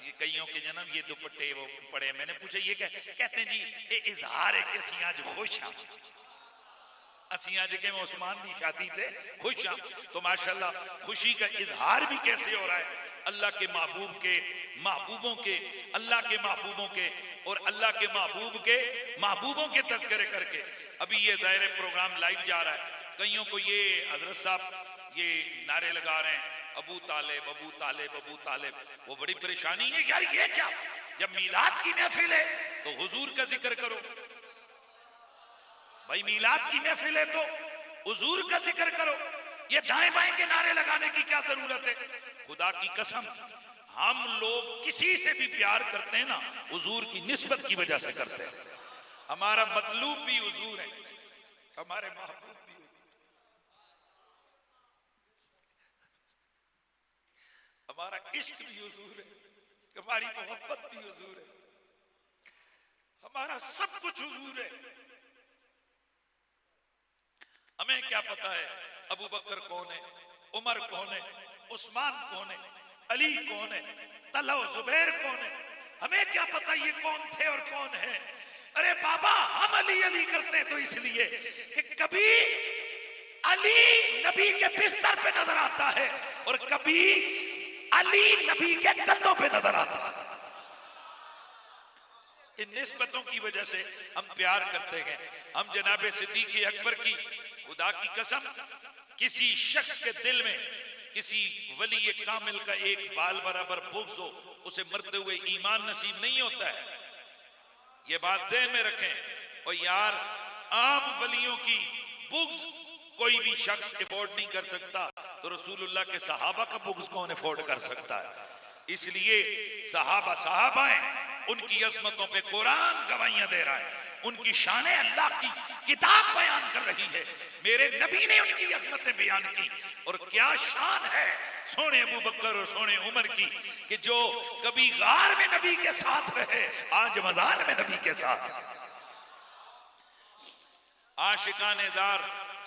ये कईयों के जन्म ये दुपट्टे वो पड़े, मैंने पूछा ये क्या कहते हैं जी ये इजहार है कि असी आज खुश हाँ, असी आज के उस्मान की शादी थे खुश हाँ। तो माशाल्लाह खुशी का इजहार भी कैसे हो रहा है, अल्लाह के महबूब के महबूबों के, अल्लाह के महबूबों के और अल्लाह के महबूबों के तज़किरे करके। अभी ये ज़ाहिर प्रोग्राम लाइव जा रहा है, कईयों को ये हजरत साहब ये नारे लगा रहे हैं अबू तालिब अबू तालिब अबू तालिब, वो बड़ी परेशानी है यार ये क्या, जब मीलाद की महफिल है तो हुजूर का जिक्र करो भाई, मीलाद की महफिल है तो हुजूर का जिक्र करो, ये दाएं बाएं के नारे लगाने की क्या जरूरत है। खुदा की कसम हम लोग किसी से भी प्यार करते हैं ना हुजूर की निस्बत की वजह से करते हैं, हमारा मतलूब भी हुजूर है, हमारे महबूब भी, हमारा इश्क भी हुजूर है, हमारी मोहब्बत भी हुजूर है, हमारा सब कुछ हुजूर है। हमें क्या पता है अबू बकर कौन है, उमर कौन है, उस्मान कौन है, अली कौन है, तलहा जुबैर कौन है, हमें क्या पता ये कौन थे और कौन है। अरे बाबा हम अली अली करते तो इसलिए कि कभी अली नबी के बिस्तर पे नजर आता है और कभी अली नबी के कंधों पे नजर आता है। इन निस्बतों की वजह से हम प्यार करते हैं। हम जनाब सिद्दीक़ अकबर की खुदा की कसम किसी शख्स के दिल में किसी वली कामिल का एक बाल बराबर बुग़्ज़ हो उसे मरते हुए ईमान नसीब नहीं होता है, ये बात ज़हन में रखें। और यार आम वलियों की बुग़्ज़ कोई भी शख्स अफोर्ड नहीं कर सकता, तो रसूलुल्लाह के सहाबा का बुग़्ज़ कौन अफोर्ड कर सकता है। इसलिए सहाबाएं उनकी अज़मतों पे कुरान गवाहियां दे रहा है, उनकी शान अल्लाह की किताब बयान कर रही है, मेरे नबी ने उनकी अज़मतें बयान की। और क्या शान है सोने अबू बकर और सोने उमर की कि जो कभी गार में नबी के साथ रहे आज मज़ार में नबी के साथ। आशिकाने ज़ार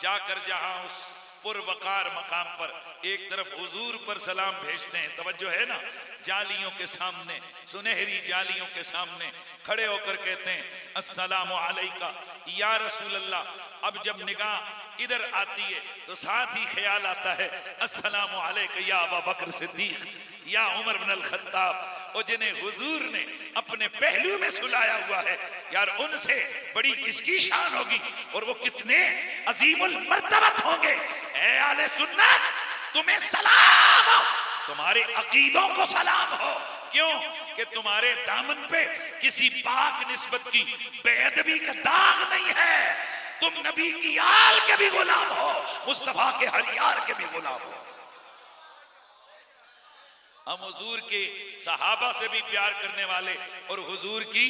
जाकर जहां उस पुरवकार मकाम पर एक तरफ हुजूर पर सलाम भेजते हैं, तवज्जो है ना, जालियों के सामने सुनहरी जालियों के सामने खड़े होकर कहते हैं अस्सलामु अलैका या रसूल अल्लाह। अब जब निगाह इधर आती है तो साथ ही ख्याल आता है अस्सलामु अलैका या अबू बकर सिद्दीक या उमर बिन अल खत्ताब, और जिन्हें हुजूर ने अपने पहलू में सुलाया हुआ है, यार उनसे बड़ी किसकी शान होगी और वो कितने अजीमुल मर्तबत होंगे। ऐ आले सुन्नत तुम्हें सलाम हो, तुम्हारे अकीदों को सलाम हो, क्यों कि तुम्हारे दामन पे किसी पाक निस्बत की बेअदबी का दाग नहीं है, तुम नबी की आल के भी गुलाम हो, मुस्तफा के हर यार के भी गुलाम हो। हम हुजूर के सहाबा से भी प्यार करने वाले और हुजूर की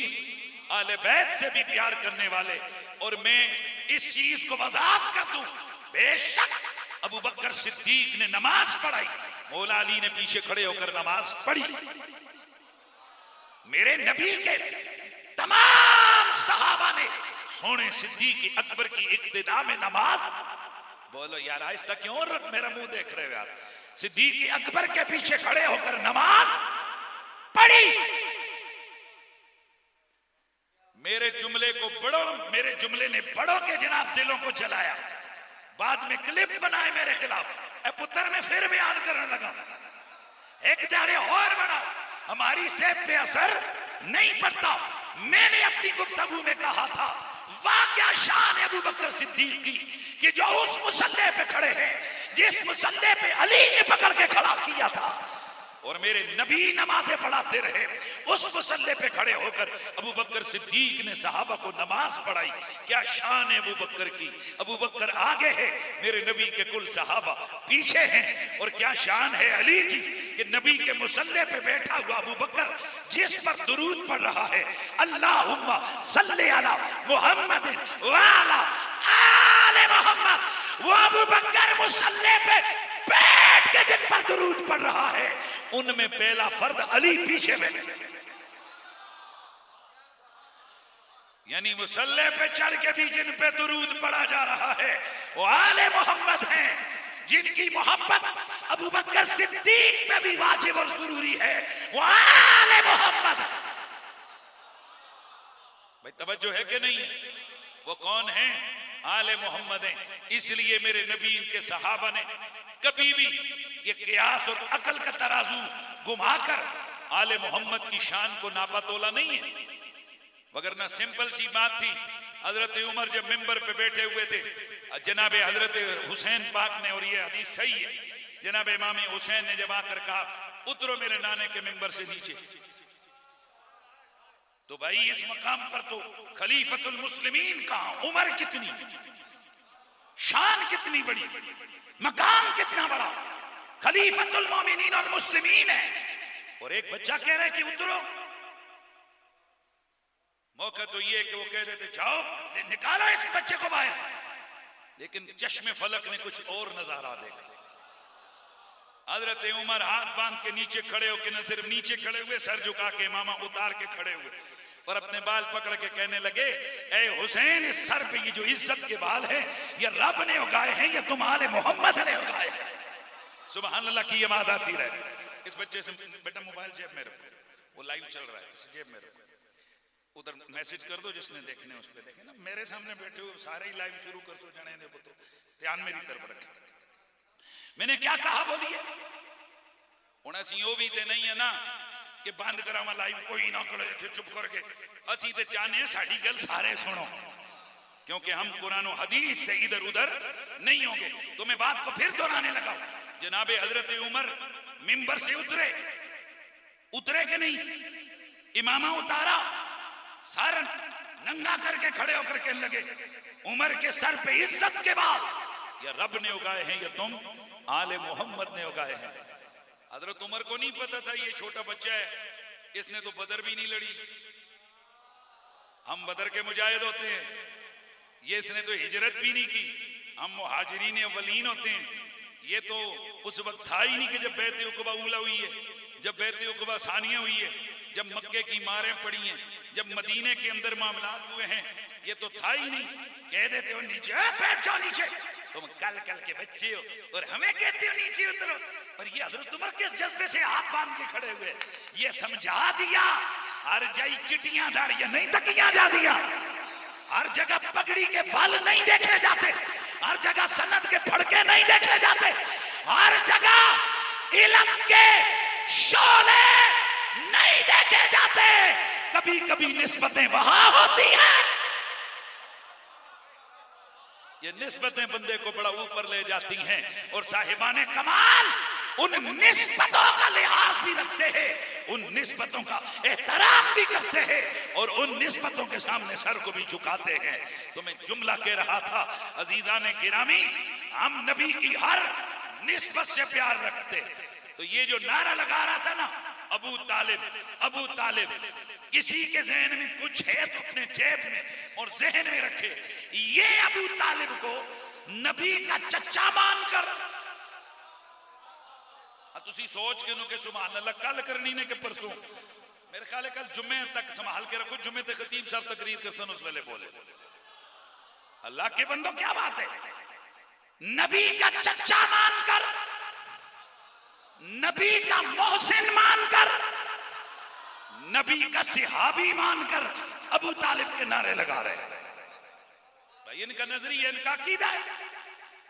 आले बैत से भी प्यार करने वाले। और मैं इस चीज को वजाहत कर दूं, बेशक अबू बकर सिद्दीक ने नमाज पढ़ाई, मौला अली ने पीछे खड़े होकर नमाज पढ़ी, मेरे नबी के तमाम सहाबा ने सोने सिद्दीक अकबर की इक्तिदा में नमाज, बोलो यार आहिस्ता क्यों मेरा मुंह देख रहे हो यार, सिद्दीक अकबर के पीछे खड़े होकर नमाज पढ़ी। मेरे जुमले ने बड़ों के जनाब दिलों को जलाया, बाद में क्लिप बनाए मेरे खिलाफ, पुत्र में फिर बयान करने लगा, एक दाड़े और बढ़ा, हमारी सेहत पे असर नहीं पड़ता। मैंने अपनी गुफ्तगू में कहा था वाह क्या शान है अबू बकर सिद्दीक की कि जो उस मुसल्ले पे खड़े हैं जिस मुसल्ले पे अली ने पकड़ के खड़ा किया था और मेरे नबी नमाजें पढ़ाते रहे, उस मुसल्ले पे खड़े होकर अबू बकर सिद्दीक ने सहाबा को नमाज पढ़ाई। क्या शान है अबू बकर की, अबू बकर आगे है, मेरे नबी के कुल सहाबा पीछे हैं। और क्या शान है अली की कि नबी के मुसल्ले पे बैठा हुआ अबू बकर जिस पर दुरूद पढ़ रहा है अल्लाहुम्मा सल्ली अला मुहम्मद व अला आले मोहम्मद, वो अबू बकर मुसल्ले पे बैठ के जिन पर दुरूद पढ़ रहा है उनमें पहला फर्द अली पीछे बैठे, यानी मुसल्ले पे चढ़ के भी जिन पे दुरूद पढ़ा जा रहा है वो आले मोहम्मद हैं, जिनकी मोहब्बत अबू बकर सिद्दीक पे भी वाजिब और जरूरी है, वो आले तवज्जो है कि नहीं है? वो कौन है? आले मोहम्मद हैं। इसलिए मेरे नबी, इनके सहाबा ने कभी भी ये कियास और अकल का तराजू घुमाकर आले मोहम्मद की शान को नापा तोला नहीं है। वगरना सिंपल सी बात थी, हजरत उमर जब मिंबर पे बैठे हुए थे, जनाब हजरत हुसैन पाक ने, और ये हदीस सही है, जनाब इमाम हुसैन ने जब आकर कहा उतरो मेरे नाने के मिंबर से नीचे, तो भाई इस मकाम पर तो खलीफतुल मुस्लिमीन कहां, उमर कितनी, शान कितनी बड़ी, मकाम कितना बड़ा, खलीफतुल मोमिनीन और मुस्लिमीन है, और एक बच्चा कह रहा है कि उतरो। मौका तो ये कि वो कह देते जाओ निकालो इस बच्चे को बाहर, लेकिन चश्मे फलक ने कुछ और नजारा देखा। हजरत उमर हाथ बांध के नीचे खड़े होके, न सिर्फ नीचे खड़े हुए, सर झुका के, इमामा उतार के खड़े हुए और अपने बाल पकड़ के कहने लगे, ए हुसैन, इस सर पे ये जो इज्जत के बाल है ये रब ने उगाए हैं, ये तुम्हारे मोहम्मद ने उगाए हैं। सुभान अल्लाह की ये बात आती रहे। इस बच्चे से, बेटा मोबाइल जेब में रखो, वो लाइव चल रहा है, इसे जेब में रखो, उधर मैसेज कर दो, जिसने देखने उस पे देखे ना, मेरे सामने बैठे हुए सारे ही लाइव शुरू कर दो, जने ने तो ध्यान मेरी तरफ रखे। मैंने क्या कहा बोलिए? हुण असीं ओ भी ते नहीं है ना कि बंद करावा लाइव, कोई ना करे थे चुप करके। असीं ते चाहते हैं साडी गल सारे सुनो, क्योंकि हम कुरान और हदीस से इधर उधर नहीं होंगे। तो मैं बात को फिर दोहराने लगा। जनाबे हजरत उमर मिंबर से उतरे कि नहीं, इमामा उतारा, सर नंगा करके खड़े होकर कहने लगे, उमर के सर पे इज्जत के बाल या रब ने उगाए हैं, या तुम आले मोहम्मद ने उगाए हैं। हजरत उमर को नहीं पता था ये छोटा बच्चा है, इसने तो बदर भी नहीं लड़ी, हम बदर के मुजाहिद होते हैं, ये इसने तो हिजरत भी नहीं की, हम मुहाजिरीन अव्वलीन होते हैं। ये तो उस वक्त था ही नहीं कि जब बैत उक़बा ऊला हुई है, जब बैत उक़बा सानिया हुई है, जब मक्के की मारें पड़ी हैं, जब मदीने के अंदर मामलात हुए हैं, ये तो था ही नहीं। कह देते हो नीचे, बैठ जाओ नीचे, तुम कल के बच्चे हो, और हमें कहते हो नीचे उतरो। और ये हजरत उमर किस जज्बे से हाथ बांध के खड़े हुए, ये समझा दिया हर जाई चिटियां दाड़िया नहीं तकियां जा दिया, हर जगह पगड़ी के फल नहीं देखे जाते, हर जगह सनद के फड़के नहीं देखे जाते, हर जगह इल्म के शोले नहीं देखे जाते, कभी कभी निस्बतें वहां होती हैं। ये निस्बतें बंदे को बड़ा ऊपर ले जाती हैं, और साहिबाने कमाल उन निस्बतों का लिहाज भी रखते हैं, उन निस्बतों का एहतराम भी करते हैं, और उन निस्बतों के सामने सर को भी झुकाते हैं। तो मैं जुमला कह रहा था, अजीजाने गिरामी, हम नबी की हर निस्बत से प्यार रखते। तो ये जो नारा लगा रहा था ना, अबू तालिब, किसी के जहन में कुछ है तो अपने जेब में और जहन में रखे, ये अबू तालिब को नबी का चच्चा मानकर, तुसी सोच के नुके सुभान अल्लाह, कल करनी ने के परसों, मेरे ख्याल है कल जुम्मे तक संभाल के रखो, जुम्मे तक खतीब साहब तकरीर कर सन, उस वेले बोले। अल्लाह के बंदो क्या बात है, नबी का चच्चा मानकर, नबी का मोहसिन मानकर, नबी का सिहाबी मानकर अबू तालिब के नारे लगा रहे हैं। भाई इनका नजरिया, इनका अकीदा है।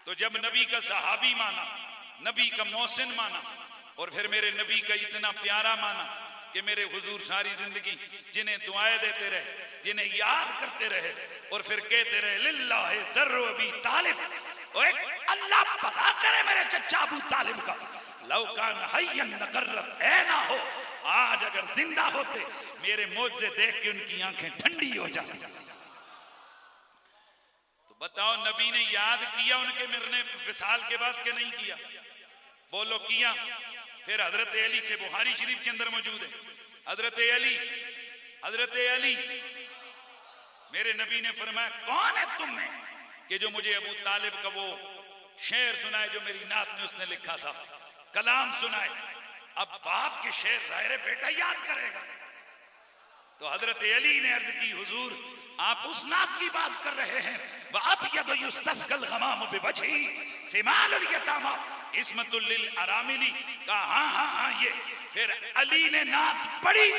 तो जब नबी का सहाबी माना, नबी का मोहसिन माना, और फिर मेरे नबी का इतना प्यारा माना कि मेरे हुजूर सारी जिंदगी जिन्हें दुआएं देते रहे, जिन्हें याद करते रहे, और फिर कहते रहे लिल्लाहि दर्रु अबी तालिब, अल्लाह पता करे मेरे चच्चा अबू तालिब का, लौ कान हय्यन लकर्रत, ऐ ना हो आज अगर जिंदा होते मेरे मौजे देख के उनकी आंखें ठंडी हो जाती। तो बताओ, नबी ने याद किया उनके मरने विसाल के बाद के नहीं किया? बोलो किया। फिर हजरत अली से, बुखारी शरीफ के अंदर मौजूद है, हजरत अली मेरे नबी ने फरमाया, कौन है तुम में कि जो मुझे अबू तालिब का वो शेर सुनाए जो मेरी नात में उसने लिखा था, कलाम सुनाए। अब बाप के शेर जाहिर है बेटा याद करेगा। तो हजरत अली ने अर्ज की, हुजूर आप उस नात की बात कर रहे हैं, वह अब यद युस्तस्कल गमाम बिवजही सिमालुल यतामा इस्मतुल लिल अरामिली का, हाँ ये। फिर अली ने नात पढ़ी,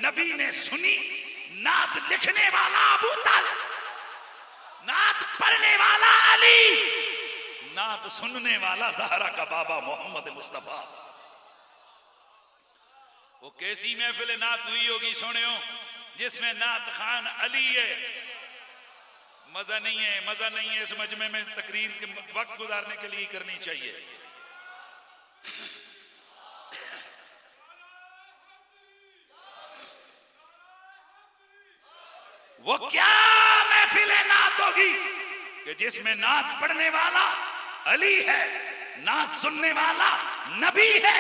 नबी ने सुनी, नात लिखने वाला अबू तालिब, नात पढ़ने वाला अली, नात सुनने वाला ज़हरा का बाबा मोहम्मद मुस्तफा। वो कैसी महफिल नात हुई होगी सोनियो जिसमें नात खान अली है। मजा नहीं है, मजा नहीं है। इस मजमे में तकरीर के वक्त गुजारने के लिए करनी चाहिए। वो क्या महफिल नात होगी कि जिसमें नात पढ़ने वाला अली है, नात सुनने वाला नबी है,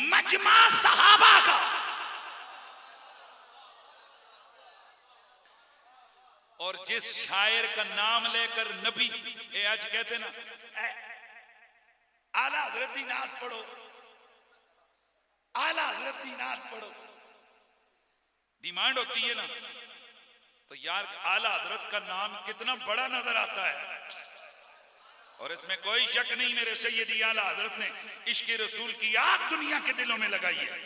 मजमा सहाबा का। और जिस शायर का नाम लेकर नबी, ये आज कहते ना आला हजरत दी नात पढ़ो, आला हजरत दी नात पढ़ो, डिमांड होती है ना, तो यार आला हजरत का नाम कितना बड़ा नजर आता है। और इसमें कोई शक नहीं मेरे सैयदी आला हजरत ने इश्क रसूल की आग दुनिया के दिलों में लगाई है।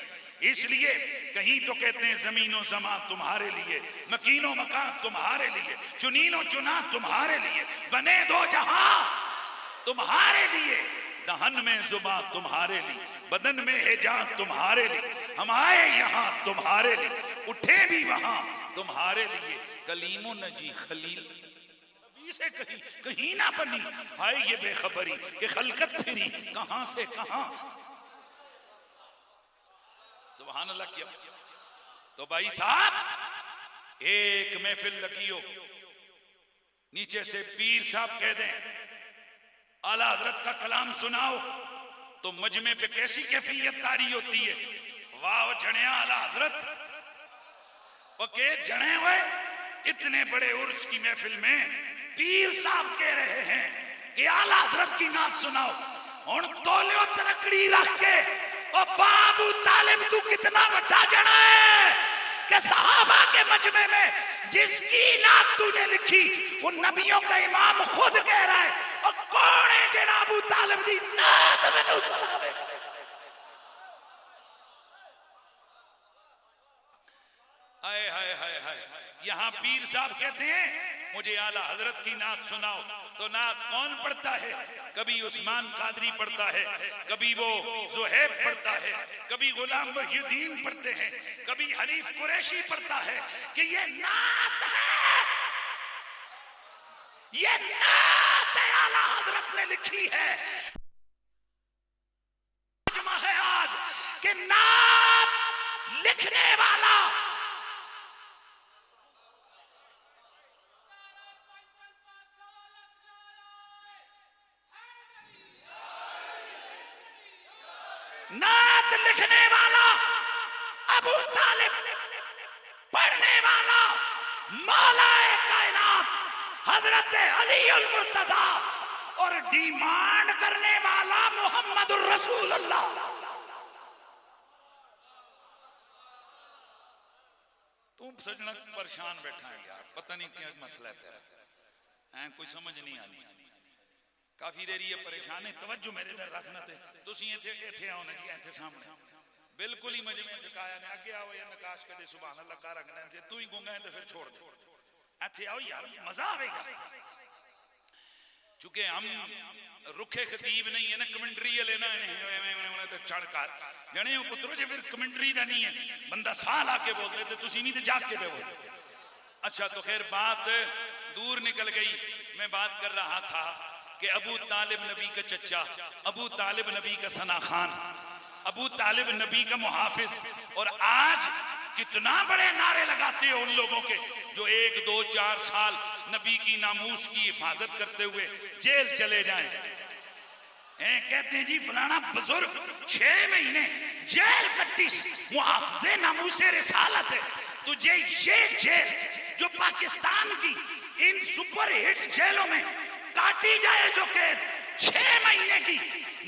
इसलिए कहीं तो कहते हैं जमीनो जमा तुम्हारे लिए, मकीनो मकान तुम्हारे लिए, चुनीनो चुना तुम्हारे लिए, बने दो जहां तुम्हारे लिए, दहन में जुबा तुम्हारे लिए, बदन में है जान तुम्हारे लिए, हम आए यहां तुम्हारे लिए, उठे भी वहां तुम्हारे लिए, कलीमो नजी खलील से कहीं कहीं ना बनी, हाय ये बेखबरी कि खलकत फिरी कहां से कहां। सुभान अल्लाह। किया तो भाई साहब एक महफिल लगी हो, नीचे से पीर साहब कह दें आला हजरत का कलाम सुनाओ, तो मजमे पे कैसी कैफियत तारी होती है। वाह जने आला हजरत ओके जने हुए इतने बड़े उर्स की महफिल में पीर साहब कह रहे हैं कि आला हजरत की नात सुनाओ। हुण तोलियो तलकड़ी रख के ओ बाबू तालिब तू कितना बड़ा जना है कि सहाबा के मजमे में जिसकी नात तूने लिखी उन नबियों का इमाम खुद कह रहा है और कौन है जेड़ा अबू तालिब दी नात मैनू सुनावे। हाय हाय हाय हाय। यहां पीर साहब कहते हैं मुझे आला हजरत की नात सुनाओ, तो नात कौन पढ़ता है? कभी उस्मान कादरी पढ़ता है, कभी वो जुहैब पढ़ता है, कभी गुलाम मुहिउद्दीन पढ़ते हैं, कभी हनीफ कुरैशी पढ़ता है कि ये नात है, ये नात आला हजरत ने लिखी है। है आज कि नात लिखने वाला नात लिखने वाला अबू तालिब, पढ़ने वाला मौलाए कायनात हजरत अली उल मुर्तजा और डिमांड करने वाला मोहम्मदुर रसूलुल्लाह। तुम सजना परेशान बैठा है यार, पता नहीं क्या मसला है, कुछ समझ नहीं आनी। काफी देरी है परेशान है, तवज्जो मेरे इधर रखना ते तुसी इथे आओ ना जी, इथे सामने बिल्कुल ही मजमे चकाया ने आगे आओ या नकाश कदे सुभान अल्लाह का रखना थे, तू ही गूंगा है तो फिर छोड़ दे, इथे आओ यार मजा आएगा। क्योंकि हम रुखे खतीब नहीं है ना, कमेंट्री लेना है तो चढ़कर जने पुत्रो जे फिर कमेंट्री दा नहीं है, बंदा साल आके बोलते थे तुसी नहीं तो जाग के बोल। अच्छा तो खैर बात दूर निकल गई। मैं बात कर रहा था कि अबू तालिब नबी का चचा, अबू तालिब नबी का सना खान, अबू तालिब नबी का मुहाफिज, और आज कितना बड़े नारे लगाते हो उन लोगों के जो 1 2 4 साल नबी की नामूस की हिफाजत करते हुए जेल चले जाएं। कहते हैं जी फलाना बुजुर्ग 6 महीने जेल कट्टी मुहाफिजे नामूसे रिसालत है। तुझे ये जेल जो पाकिस्तान की इन सुपर हिट जेलों में काटी जाए जो कैद 6 महीने की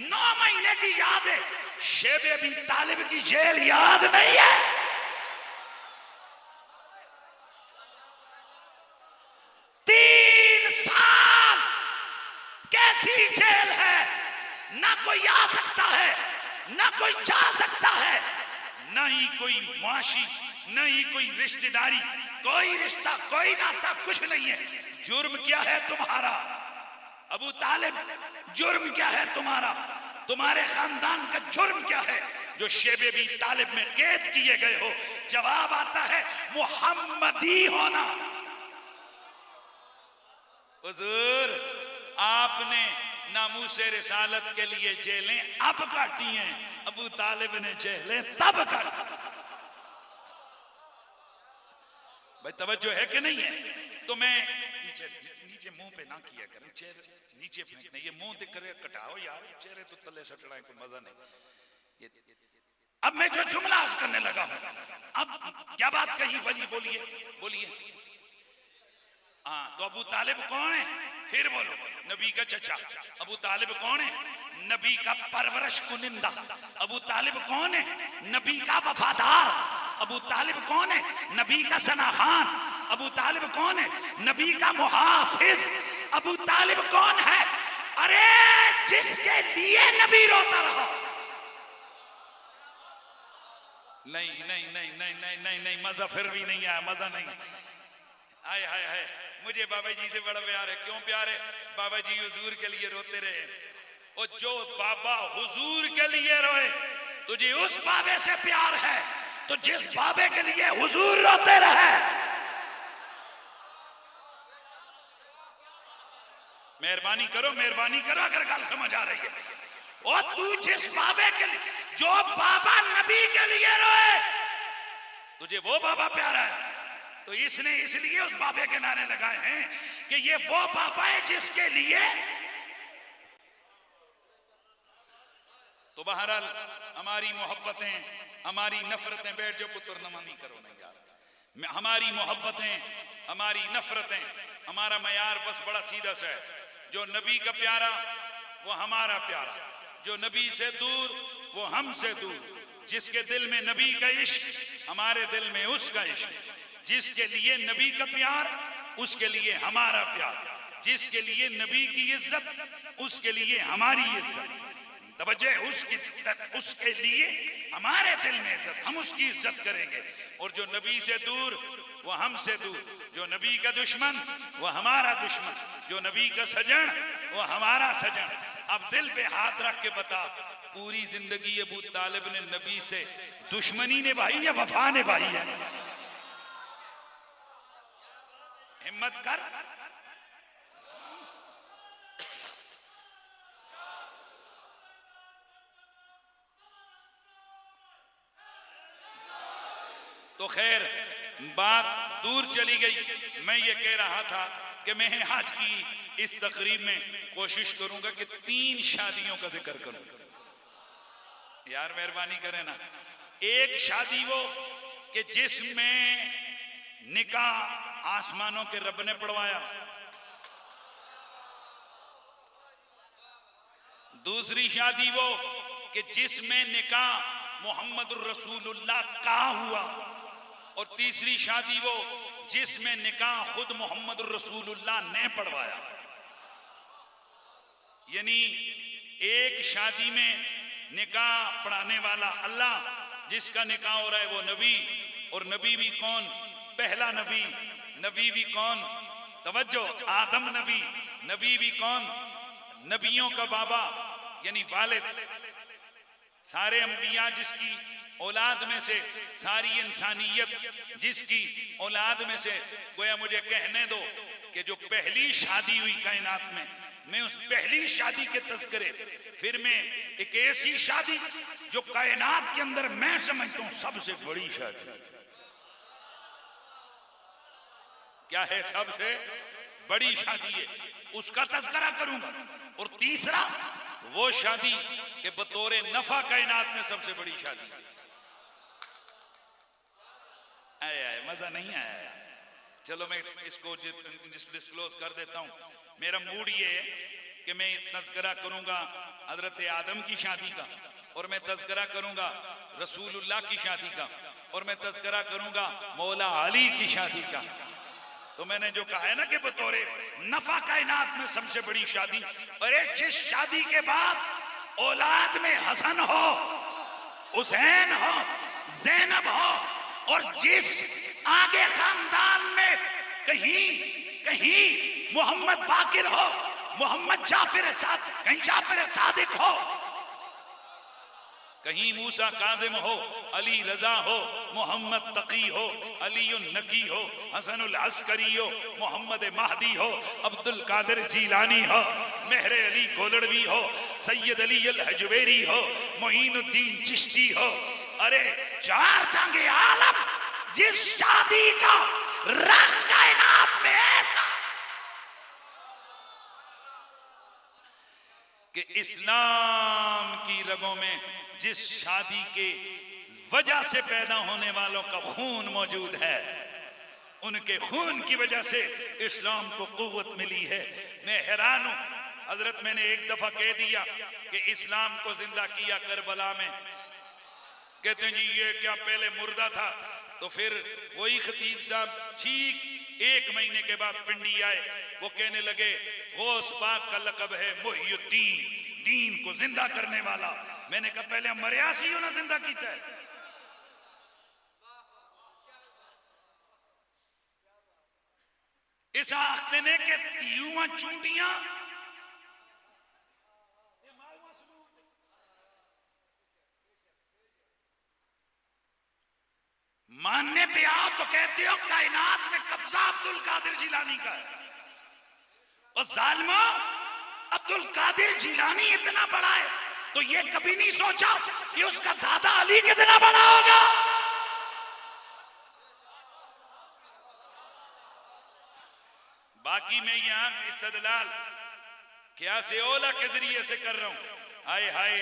9 महीने की याद है, शेब अबी तालिब की जेल याद नहीं है। 3 साल कैसी जेल है, ना कोई आ सकता है, ना कोई जा सकता है, ना ही कोई मुआशी न ही कोई रिश्तेदारी, कोई रिश्ता, कोई नाता, कुछ नहीं है। जुर्म क्या है तुम्हारा अबू तालिब? जुर्म क्या है तुम्हारा? तुम्हारे खानदान का जुर्म क्या है जो शेबे बी तालिब में कैद किए गए हो? जवाब आता है मुहम्मदी होना। हुजूर, आपने नामूसे रिसालत के लिए जेलें अब काटी हैं, अबू तालिब ने जेलें तब काटी। भाई तवज्जो है कि नहीं है? तो मैं नीचे मुंह पे ना किया करें, चेहरे नीचे फेंकने, ये मुंह दिख करे कटाओ यार, चेहरे तो तले सटना है, कोई मजा नहीं। अब मैं जो जुमला अर्ज करने लगा हूं, अब क्या बात कही वली बोलिए बोलिए। हाँ, तो अबू तालिब कौन है? फिर बोलो, नबी का चचा। अबू तालिब कौन है? नबी का परवरिश कुनिंदा। अबू तालिब कौन है? नबी का वफादार। अबू तालिब कौन है? नबी का सनाखान। अबू तालिब कौन है? नबी का मुहाफिज। अबू तालिब कौन है? अरे जिसके लिए नबी रोता रहा। नहीं नहीं नहीं नहीं नहीं नहीं नहीं, मजा फिर भी नहीं आया, मजा नहीं। हाय हाय हाय, मुझे बाबा जी से बड़ा प्यार है। क्यों प्यार है? बाबा जी हुजूर के लिए रोते रहे, और जो बाबा हुजूर के लिए रोए, तुझे उस बाबे से प्यार है तो जिस बाबे के लिए हुजूर रोते रहे। मेहरबानी करो, मेहरबानी करो, अगर गल समझ आ रही है। और तू जिस बाबे के लिए, जो बाबा नबी के लिए रोए, तुझे वो बाबा प्यारा है। तो इसने इसलिए उस बाबे के नारे लगाए हैं कि ये वो बाबा है जिसके लिए। तो बहरहाल हमारी मोहब्बतें, हमारी नफरतें, बैठ जाओ पुत्र, नमानी करो नहीं यार। हमारी मोहब्बतें, हमारी नफरतें, हमारा मयार बस बड़ा सीधा सा है। जो नबी का प्यारा वो हमारा प्यारा, जो नबी से दूर वो हमसे दूर। जिसके दिल में नबी का इश्क, हमारे दिल में उसका इश्क। जिसके लिए नबी का प्यार, उसके लिए हमारा प्यार। जिसके लिए नबी की इज्जत, उसके लिए हमारी इज्जत। तवज्जो, उसके लिए हमारे दिल में इज्जत, हम उसकी इज्जत करेंगे। और जो नबी से दूर वो हमसे दूर। जो नबी का दुश्मन वो हमारा दुश्मन। जो नबी का सजन वो हमारा सजन। अब दिल पे हाथ रख के बता, पूरी जिंदगी अबू तालिब ने नबी से दुश्मनी निभाई या वफा निभाई है? हिम्मत कर। तो खैर, बात दूर चली गई। मैं ये कह रहा था कि मैं आज की इस तकरीब में कोशिश करूंगा कि 3 शादियों का जिक्र करूं। यार मेहरबानी करें ना। एक शादी वो कि जिसमें निकाह आसमानों के रब ने पढ़वाया। दूसरी शादी वो कि जिसमें निकाह मोहम्मद रसूलुल्लाह का हुआ। और तीसरी शादी वो जिसमें निकाह खुद मोहम्मद रसूलुल्लाह ने पढ़वाया। यानी एक शादी में निकाह पढ़ाने वाला अल्लाह, जिसका निकाह हो रहा है वो नबी। और नबी भी कौन? पहला नबी। नबी भी कौन? तवज्जो, आदम नबी। नबी भी कौन? नबियों का बाबा यानी वालिद। सारे अंबिया जिसकी औलाद में से, सारी इंसानियत जिसकी औलाद में से। गोया मुझे कहने दो कि जो पहली शादी हुई कायनात में, मैं उस पहली शादी के तज़किरे, फिर मैं एक ऐसी शादी जो कायनात के अंदर मैं समझता हूं सबसे बड़ी शादी। क्या है? सबसे बड़ी शादी है, उसका तज़किरा करूंगा। और तीसरा वो शादी के बतौरे नफा कायनात में सबसे बड़ी शादी। आया मजा नहीं आया? चलो मैं इसको डिस्क्लोज कर देता हूं। मेरा मूड ये है कि मैं तज़किरा करूंगा हजरत आदम की शादी का, और मैं तज़किरा करूंगा रसूलुल्लाह की शादी का, और मैं तज़किरा करूंगा मौला अली की शादी का। तो मैंने जो कहा है ना कि बतौरे नफा कायनात में सबसे बड़ी शादी। अरे जिस शादी के बाद औलाद में हसन हो, हुसैन हो, ज़ैनब हो, और जिस आगे खानदान में कहीं कहीं मोहम्मद बाकिर हो, मोहम्मद जाफिर कहीं जाफिर सादिक हो, कहीं मूसा काजिम हो, अली रजा हो, मोहम्मद तकी हो, अली नकी हो, हसनुल अस्करी हो, मोहम्मद महदी हो, अब्दुल कादिर जीलानी हो, मेहरे अली गोलड़वी हो, सैयद अली अल हजवेरी हो, मोइनुद्दीन चिश्ती हो। अरे चार तांगे आलम, जिस शादी का रंग कायनात में ऐसा कि इस्लाम की रगों में जिस शादी के वजह से पैदा होने वालों का खून मौजूद है, उनके खून की वजह से इस्लाम को कुव्वत मिली है। मैं हैरान हूं हजरत, मैंने एक दफा कह दिया कि इस्लाम को जिंदा किया करबला में। कहते हैं जी ये क्या पहले मुर्दा था? तो फिर वही खतीब साहब ठीक 1 महीने के बाद पिंडी आए, वो कहने लगे गौस पाक का लकब है मुहियुद्दीन, दीन को जिंदा करने वाला। मैंने कहा पहले मरिया सी ना जिंदा कीता है। इस आखते ने के तीवा चूंटियां मानने पे आओ तो कहते हो कायनात में कब्जा अब्दुल कादिर जिलानी का है। और जालिमो, अब्दुल कादिर जिलानी इतना बड़ा है तो ये कभी नहीं सोचा कि उसका दादा अली कितना बड़ा होगा। बाकी मैं यहां इस्तदलाल क्या से ओला के जरिए से कर रहा हूं। हाय हाय,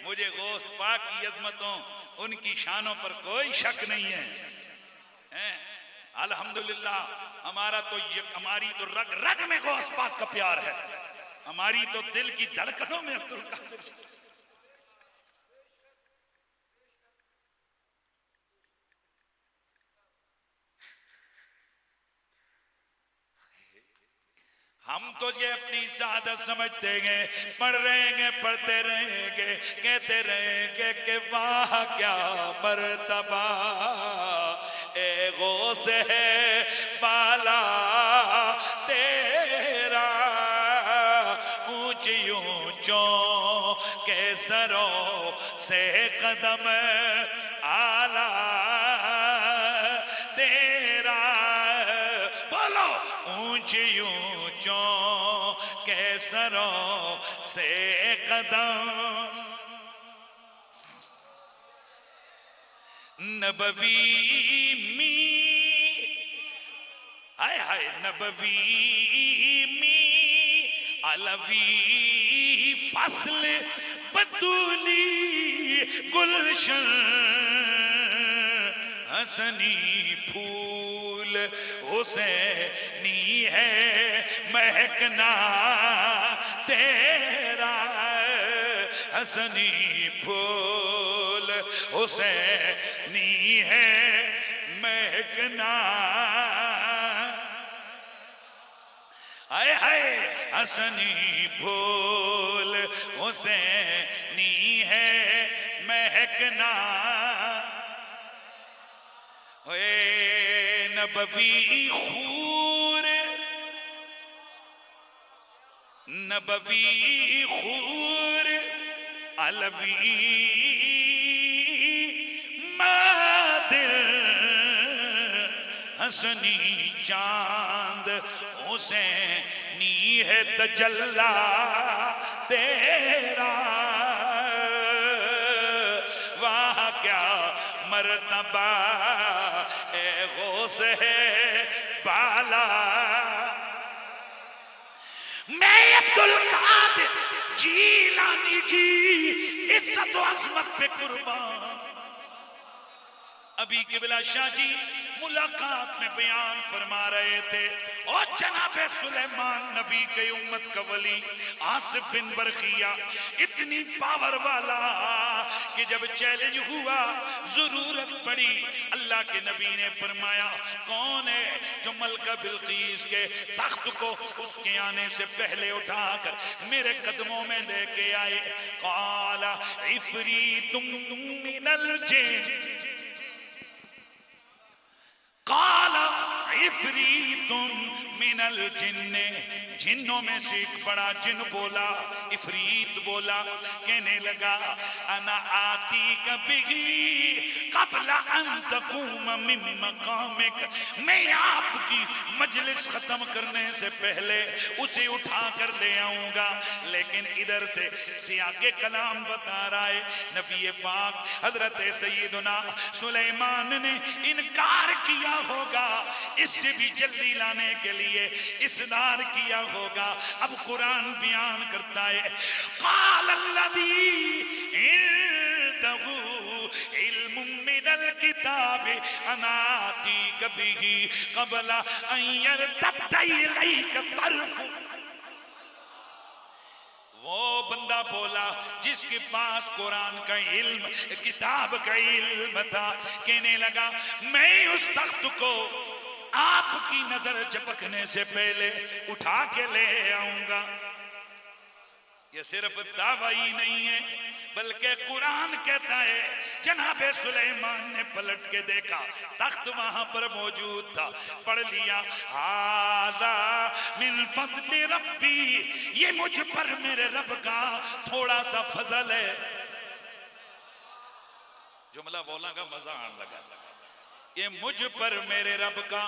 मुझे गौस पाक की अजमतों, उनकी शानों पर कोई शक नहीं है, अल्हम्दुलिल्लाह। हमारी तो रग रग में गौस पाक का प्यार है, हमारी तो दिल की धड़कनों में अब्दुल कादिर। हम तो ये अपनी सादत समझते गए, पढ़ रहेंगे, पढ़ते रहेंगे, कहते रहेंगे कि वाह क्या मर्तबा ए गौस है बाला तेरा, ऊंची ऊंचों के सरों से कदम आला तेरा। बोलो ऊंची ऊंचों के सरों से कदम। नबवी मी, हाय हाय, नबवी मी अलवी फसल बतूली गुलशन, हसनी फूल हुसैनी है महकना तेरा, हसनी फूल हुसैनी है महकना। हाय हाय, हसनी फूल हुसैनी है महकना। ओए नबवी खूर, नबवी खूर अलवी मादिर, हसनी चांद हुसैनी है तजल्ला तेरा। वाह क्या मर्तबा ए गौस है बाला। मैं अब्दुल कादिर जीलानी की इज्जत और अजमत पे कुर्बान। अभी किबला शाह जी मुलाकात में बयान फरमा रहे थे, और जनाबे सुलेमान नबी के उम्मत का वली आसिफ बिन बरखिया इतनी पावर वाला कि जब चैलेंज हुआ, जरूरत पड़ी, अल्लाह के नबी ने फरमाया कौन है जो मलका बिल्कीस के तख्त को उसके आने से पहले उठाकर मेरे कदमों में लेके आए। काला इफरीतुम मिनल जिन, इफरीतुम मिनल जिन्ने, जिन्नों में से एक बड़ा जिन बोला, इफरीत बोला, कहने लगा अना आती कभी कबला अन तकूम मिन मकामिक, मैं आपकी मजलिस खत्म करने से पहले उसे उठा कर ले आऊंगा। लेकिन इधर से सियाके कलाम बता रहा है नबी पाक हजरत सैयदना सुलेमान ने इनकार किया होगा, इससे भी जल्दी लाने के लिए इसरार किया होगा। अब कुरान बयान करता है क़ाल अल्लज़ी इंदहु इल्मुम मिनल किताब अना आतीक बिही क़ब्ला अन यरतद्द इलैका तर्फ़ुक। वो बंदा बोला जिसके पास कुरान का इल्म, किताब का इल्म था, कहने लगा मैं उस तख्त को आपकी नजर झपकने से पहले उठा के ले आऊंगा। ये सिर्फ दावा ही नहीं है बल्कि कुरान कहता है जनाबे सुलेमान ने पलट के देखा, तख्त वहां पर मौजूद था, पढ़ लिया हादा मिन फज़्ल रब्बी, ये मुझ पर मेरे रब का थोड़ा सा फजल है। जुमला बोला का मजा आने लगा, ये मुझ पर मेरे रब का,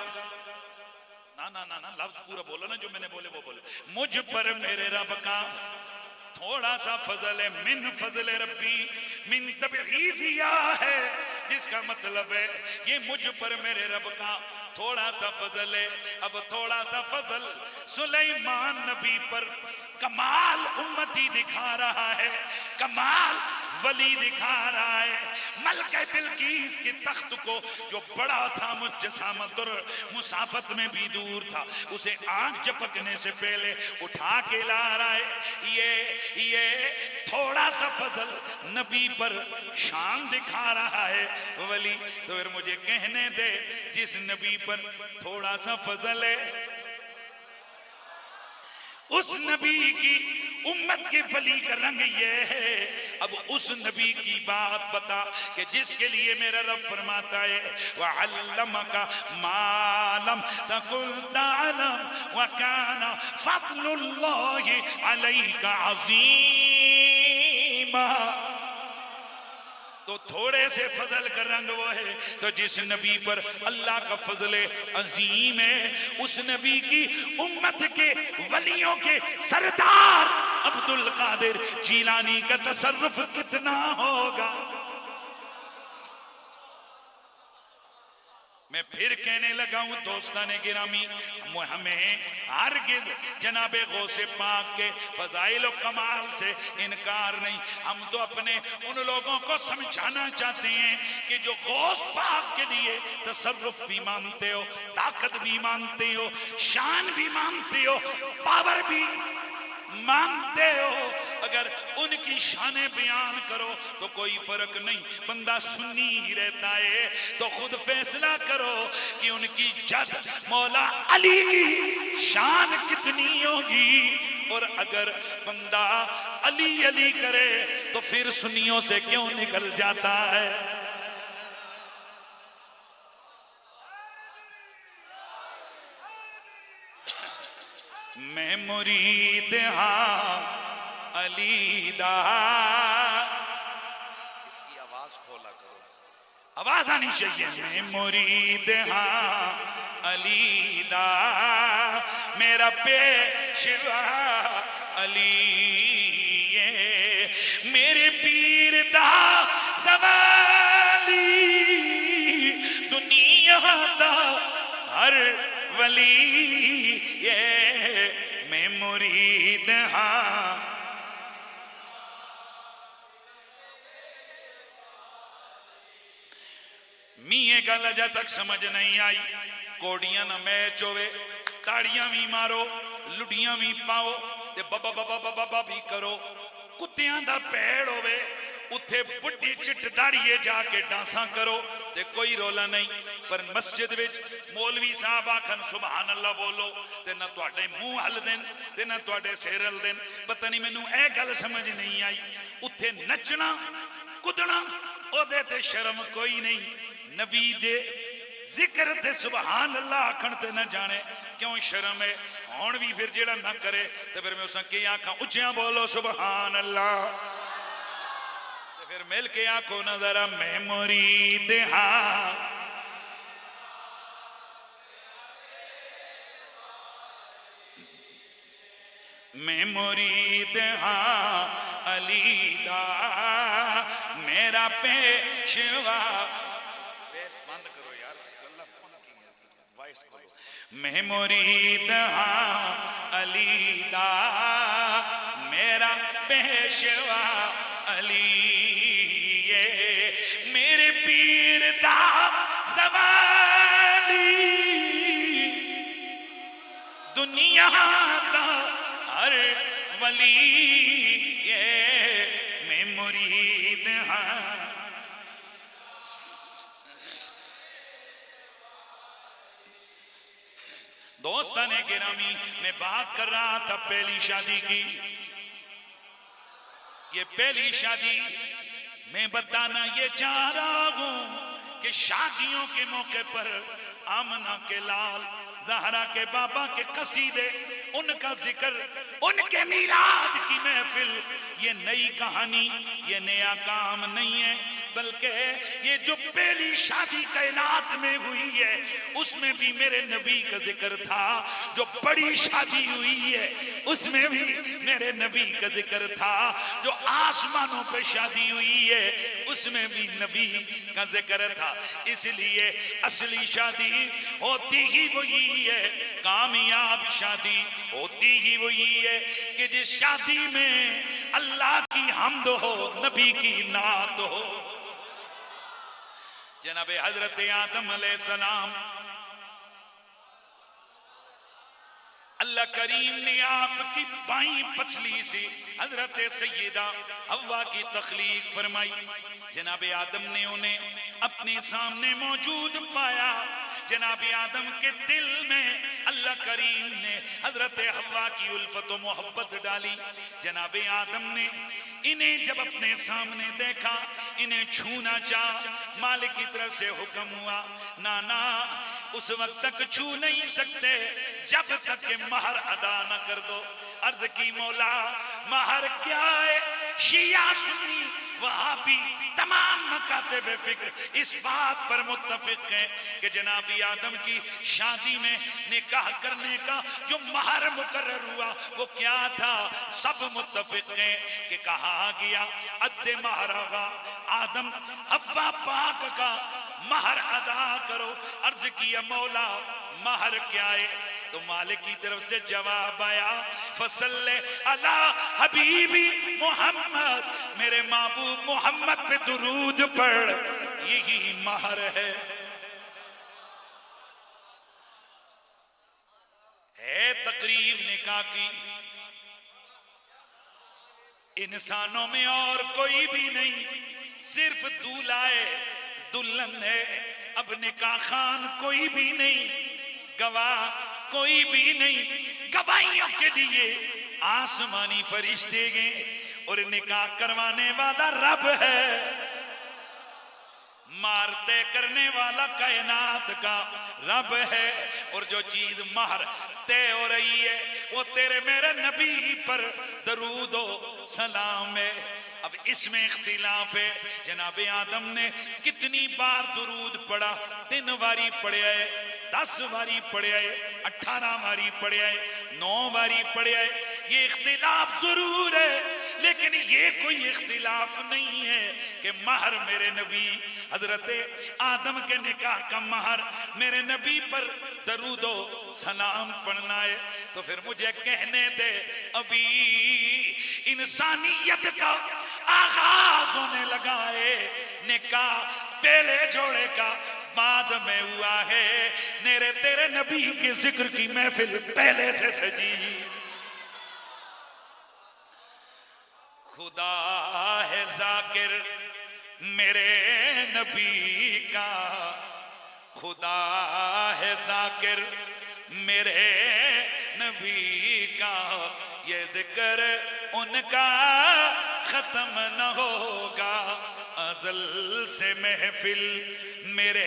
ना ना ना ना लफ्ज पूरा बोलो ना, जो मैंने बोले वो बोले, मुझ पर मेरे रब का थोड़ा सा फजल है। मिन फजल रब्बी, मिन तबईज़िया है, जिसका मतलब है ये मुझ पर मेरे रब का थोड़ा सा फजल है। अब थोड़ा सा फजल सुलेमान नबी पर कमाल उम्मती दिखा रहा है, कमाल वली दिखा रहा है। मलके बिल्कीस के तख्त को जो बड़ा था, मुजस्समत और मुसाफत में भी दूर था, उसे आंख झपकने से पहले उठा के ला रहा है। ये थोड़ा सा फजल नबी पर शान दिखा रहा है वली। तो फिर मुझे कहने दे जिस नबी पर थोड़ा सा फजल है उस नबी की उम्मत के वली का रंग ये है। अब उस नबी की बात बता कि जिसके लिए मेरा रब फरमाता है वअल्लमका मा लम तकुल तअलम व काना फज़लुल्लाहि अलैका अज़ीमा। तो थोड़े से फजल का रंग वो है, तो जिस नबी पर अल्लाह का फजल अजीम है उस नबी की उम्मत के वलियों के सरदार अब्दुल कादिर जीलानी का तसर्रुफ कितना होगा। मैं फिर कहने लगा हूं दोस्ताने गिरामी, हमें हरगिज़ जनाबे गौसे पाक के फजाइल और कमाल से इनकार नहीं। हम तो अपने उन लोगों को समझाना चाहते हैं कि जो गौस पाक के लिए तसर्रुफ भी मानते हो, ताकत भी मानते हो, शान भी मानते हो, पावर भी मानते हो, अगर उनकी शाने बयान करो तो कोई फर्क नहीं, बंदा सुन्नी ही रहता है। तो खुद फैसला करो कि उनकी जद मौला अली की शान कितनी होगी। और अगर बंदा अली अली करे तो फिर सुन्नियों से क्यों निकल जाता है। मैं मुरीद हाँ अली दा, इसकी आवाज खोला करो, आवाज आनी चाहिए। मैं मुरीद हाँ अली दा, मेरा पेशवा अली ये मेरे पीर दा सवाली, दुनिया दा हर वली ये मैं मुरीद हाँ। मीए गल अजा तक समझ नहीं आई। कोड़ियां ना मैच होवे, ताड़ियां भी मारो, लुडियां भी पाओ ते बाबा बाबा बाबा भी करो। कुत्तियां दा पेड़ होवे उथे बुढ़ी चिट दाड़िए जाके डांसा करो ते कोई रोला नहीं। पर मस्जिद विच मौलवी साहब आखन सुभान अल्लाह बोलो ते ना तुहाडे मुंह हल देन ते ना तुहाडे सिर हल देन। पता नहीं मैनू ए गल समझ नहीं आई। उथे नचना कुदना ओदे ते शर्म कोई नहीं। नबी दे जिक्र ते सुभान अल्लाह आखण ते न जाने क्यों शर्म है हुण भी फिर जेड़ा ना करे तो फिर मैं उस की आखा उच्चियां बोलो सुभान अल्लाह ते फिर मिल के आखो ना जरा मैं मुरीद हाँ मैं मुरीद हाँ अली दा मेरा पेशवा बंद करो यार वॉइस खोलो मैं मुरीद हाँ अली दा मेरा पेशवा अली ये मेरे पीर दा सवाली दुनिया दा हर वली ये मैं मुरीद हाँ दोस्ताने गिरामी मैं बात कर रहा था पहली शादी की ये पहली शादी मैं बताना ये चाह रहा हूं कि शादियों के मौके पर आमना के लाल ज़हरा के बाबा के कसीदे उनका जिक्र उनके मिलाद की महफिल ये नई कहानी ये नया काम नहीं है बल्कि ये जो पहली शादी कायनात में हुई है उसमें भी मेरे नबी का जिक्र था जो बड़ी शादी हुई है उसमें भी मेरे नबी का जिक्र था जो आसमानों पे शादी हुई है उसमें भी नबी का जिक्र था इसलिए असली शादी होती ही वही है कामयाब शादी होती ही वही है कि जिस शादी में अल्लाह की हम्द हो नबी की नात हो जनाब हजरत आदम अलैहिस्सलाम अल्लाह करीम ने आपकी बाईं पसली से हजरत सैयदा हव्वा की तख्लीक फरमाई जनाब आदम ने उन्हें अपने सामने मौजूद पाया जनाब आदम के दिल में अल्लाह करीम ने हजरत हव्वा की उल्फत व मोहब्बत डाली जनाब आदम ने इन्हें जब अपने सामने देखा इन्हें छूना चाहा मालिक की तरफ से हुक्म हुआ ना ना उस वक्त तक छू नहीं सकते जब तक के महर अदा न कर दो अर्ज की मौला महर क्या है शिया सुन्नी वहाबी तमाम मकाते बेफिक्र इस बात पर मुत्तफिक हैं कि जनाबी आदम की शादी में निकाह करने का जो महर मुकर्रर हुआ वो क्या था सब मुत्तफिक हैं कि कहा गया अद्दे महरगा आदम हव्वा पाक का महर अदा करो अर्ज किया मौला महर क्या है तो मालिक की तरफ से जवाब आया फसल्ले अला हबीबी मोहम्मद मेरे महबूब मोहम्मद पे दुरूद पढ़ यही महर है तकरीब निकाह की इंसानों में और कोई भी नहीं सिर्फ दूल्हा है दुल्हन है अब निकाह खान कोई भी नहीं गवाह कोई भी नहीं गवाहियों के लिए आसमानी फरिश्ते गए और निकाह करवाने वाला रब है मारते करने वाला कायनात का रब है और जो चीज महर तय हो रही है वो तेरे मेरे नबी पर दरूद ओ सलाम है अब इसमें इख्तिलाफ है जनाब आदम ने कितनी बार दुरूद पढ़ा 3 बारी पढ़े है 10 बारी पढ़े है 18 बारी पढ़े है 9 बारी पढ़े है ये इख्तिलाफ जरूर है लेकिन ये कोई इख्तिलाफ नहीं है कि महर मेरे नबी हजरत आदम के निकाह का महर मेरे नबी पर दरूदो सलाम पढ़ना है तो फिर मुझे कहने दे अभी इंसानियत का आगाज होने लगा है निकाह पहले जोड़े का बाद में हुआ है मेरे तेरे नबी के जिक्र की महफिल पहले से सजी खुदा है जाकिर मेरे नबी का खुदा है जाकिर मेरे नबी का ये जिक्र उनका खत्म न होगा अज़ल से महफिल मेरे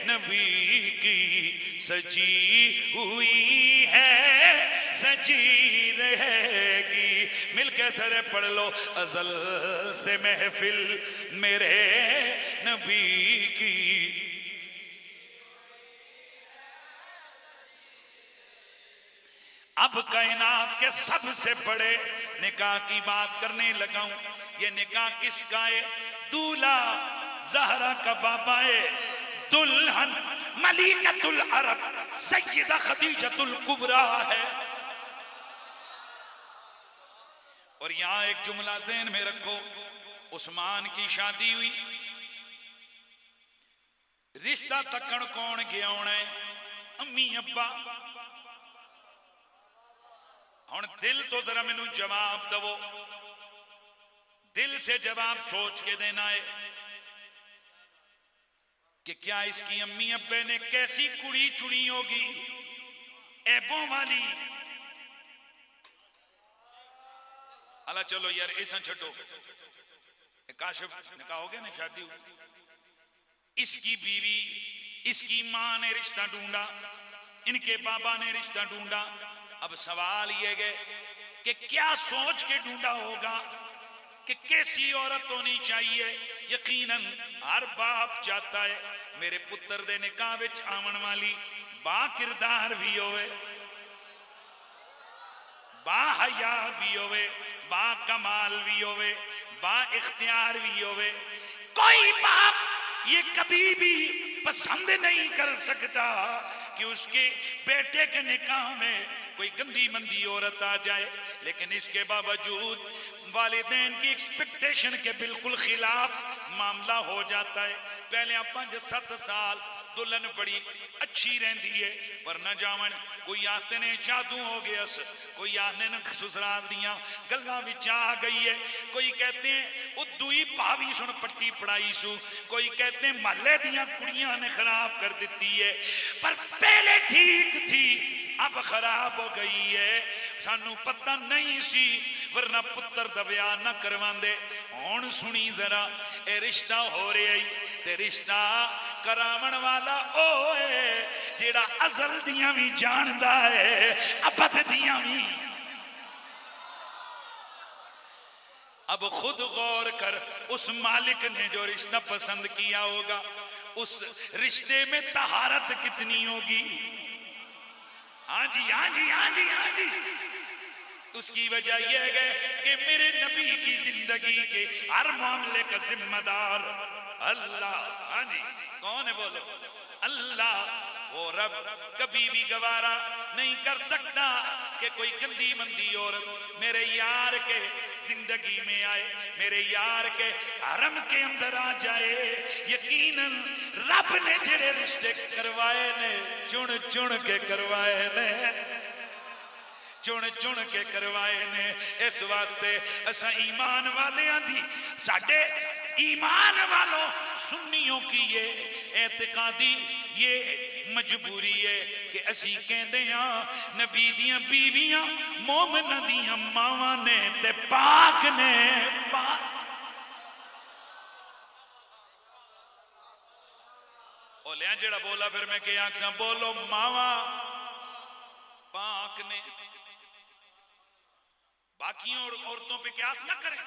नबी की सजी हुई है, सजी रहेगी। मिलके सरे पढ़ लो, अज़ल से महफिल मेरे नबी की। अब कायनात के सबसे बड़े निकाह की बात करने लगा हूं। ये निकाह किसका है? दूल्हा ज़हरा का बाबा है, दुल्हन मलिकतुल अरब सय्यदा खदीजतुल कुबरा है। और यहां एक जुमला ज़हन में रखो, उस्मान की शादी हुई, रिश्ता तकन कौन गया होना है? अम्मी अब्बा। हुण दिल तो जरा मैनू जवाब दवो, दिल से जवाब सोच के देना है कि क्या इसकी अम्मी अब्बे ने कैसी कुड़ी चुनी होगी, ऐबों वाली? अला चलो यार ऐसा छो, काशिफ निकाह हो गया ना, शादी हुई, इसकी बीवी, इसकी मां ने रिश्ता ढूंढा, इनके बाबा ने रिश्ता ढूंढा। अब सवाल ये है कि क्या सोच के ढूंढा होगा कि कैसी औरत होनी चाहिए? यकीनन हर बाप चाहता है मेरे पुत्र दे निकाह विच आवन वाली बा किरदार भी होवे, बा हया भी होवे, बा कमाल भी होवे, बा इख्तियार भी होवे। कोई बाप ये कभी भी पसंद नहीं कर सकता कि उसके बेटे के निकाह में कोई गंदी मंदी औरत आ जाए, लेकिन इसके बावजूद वालिदैन की एक्सपेक्टेशन के बिल्कुल खिलाफ मामला हो जाता है। पहले 5-7 साल दुल्हन बड़ी अच्छी रहती है, पर न जावन कोई आते ने जादू हो गया, कोई आने न ससुराल दियां गल्लां विच आ गई है। कोई कहते हैं उदू ही भावी सुन पट्टी पढ़ाई सू, कोई कहते हैं महल्ले दियां कुड़ियां ने खराब कर दी है। पर पहले ठीक थी, अब खराब हो गई है। सानू पता नहीं सी, वरना पुत्र दा ब्याह न करवांदे। हुण सुनी जरा, ए रिश्ता हो रहा है ते रिश्ता करावन वाला ओ है जेड़ा अज़ल दियां भी जानदा है, अबद दियां भी। अब खुद गौर कर, उस मालिक ने जो रिश्ता पसंद किया होगा, उस रिश्ते में तहारत कितनी होगी? हाँ जी, हाँ जी, हाँ जी, हाँ जी। उसकी वजह यह है कि मेरे नबी की जिंदगी के हर मामले का जिम्मेदार अल्लाह। हाँ जी, कौन है बोलो? अल्लाह। वो रब कभी भी गवारा नहीं कर सकता कि कोई गंदी मंदी औरत मेरे यार के जिंदगी में आए, मेरे यार के हरम के अंदर आ जाए। यकीनन रब ने जेड़े रिश्ते करवाए ने, चुन चुन के करवाए ने, चुन चुन के करवाए ने। इस वास्ते असा ईमान वाले दी, साडे ईमान वालों सुन्नियों की ये एतकादी ये मजबूरी है कि असी कहते हैं नबी दियां बीवियां मोमिन दियां मावां ने ते पाक ने। ओलिया जेड़ा बोला फिर मैं क्या आखसा, बोलो मावा पाक ने। बाकी औरतों पे क्यास ना करें,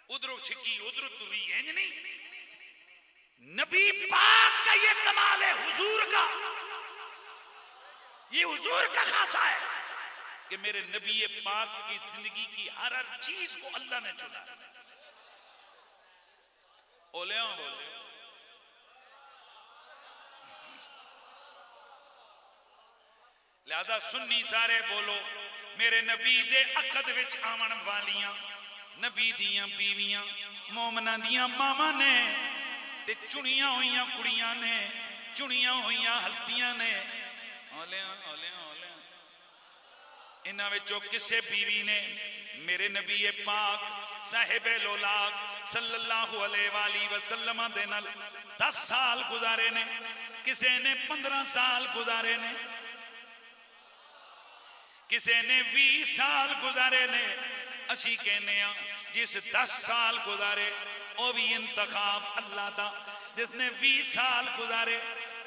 उधरों छिकी उधरों तुरी, इंज नहीं। नबी पाक का ये कमाल है, हुजूर का, ये हुजूर का खासा है कि मेरे नबी पाक की जिंदगी की हर हर चीज को अल्लाह ने चुना। ओले बोले लिहाजा सुन्नी सारे बोलो, मेरे नबी दे अकद विच आवन वालियां नबी दियां बीवियां मोमना दियां मावां ने ते चुनियां हुईयां कुड़ियां ने, चुनियां हुईयां हस्तियां ने। ओलिया ओलिया ओलिया इन्हां विचों किसे बीवी ने मेरे नबी पाक साहिबे लोलाक सल्लल्लाहु अलैहि वसल्लम दे नाल 10 साल गुजारे ने, किसे ने 15 साल गुजारे ने, किसे ने 20 साल गुजारे ने। असी कहने जिस 10 साल गुजारे ओ भी इंतखाब अल्लाह दा। जिसने 20 साल गुजारे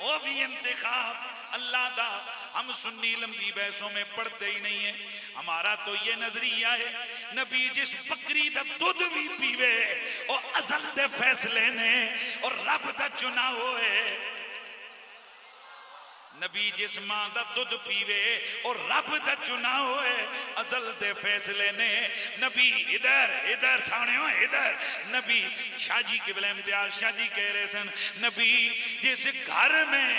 ओ भी इंतखाब अल्लाह दा। हम सुन्नी लंबी बहसों में पढ़ते ही नहीं है। हमारा तो ये नजरिया है नबी जिस बकरी दा दूध भी पीवे और असल दे फैसले ने और रब दा चुनाव होए। नबी जिस मां दा दूध पीवे और रब दा चुनाव होए अजल दे फैसले ने। नबी इधर इधर सामने इधर नबी शाह जी के इम्तियाज शाह जी कह रहे सन नबी जिस घर में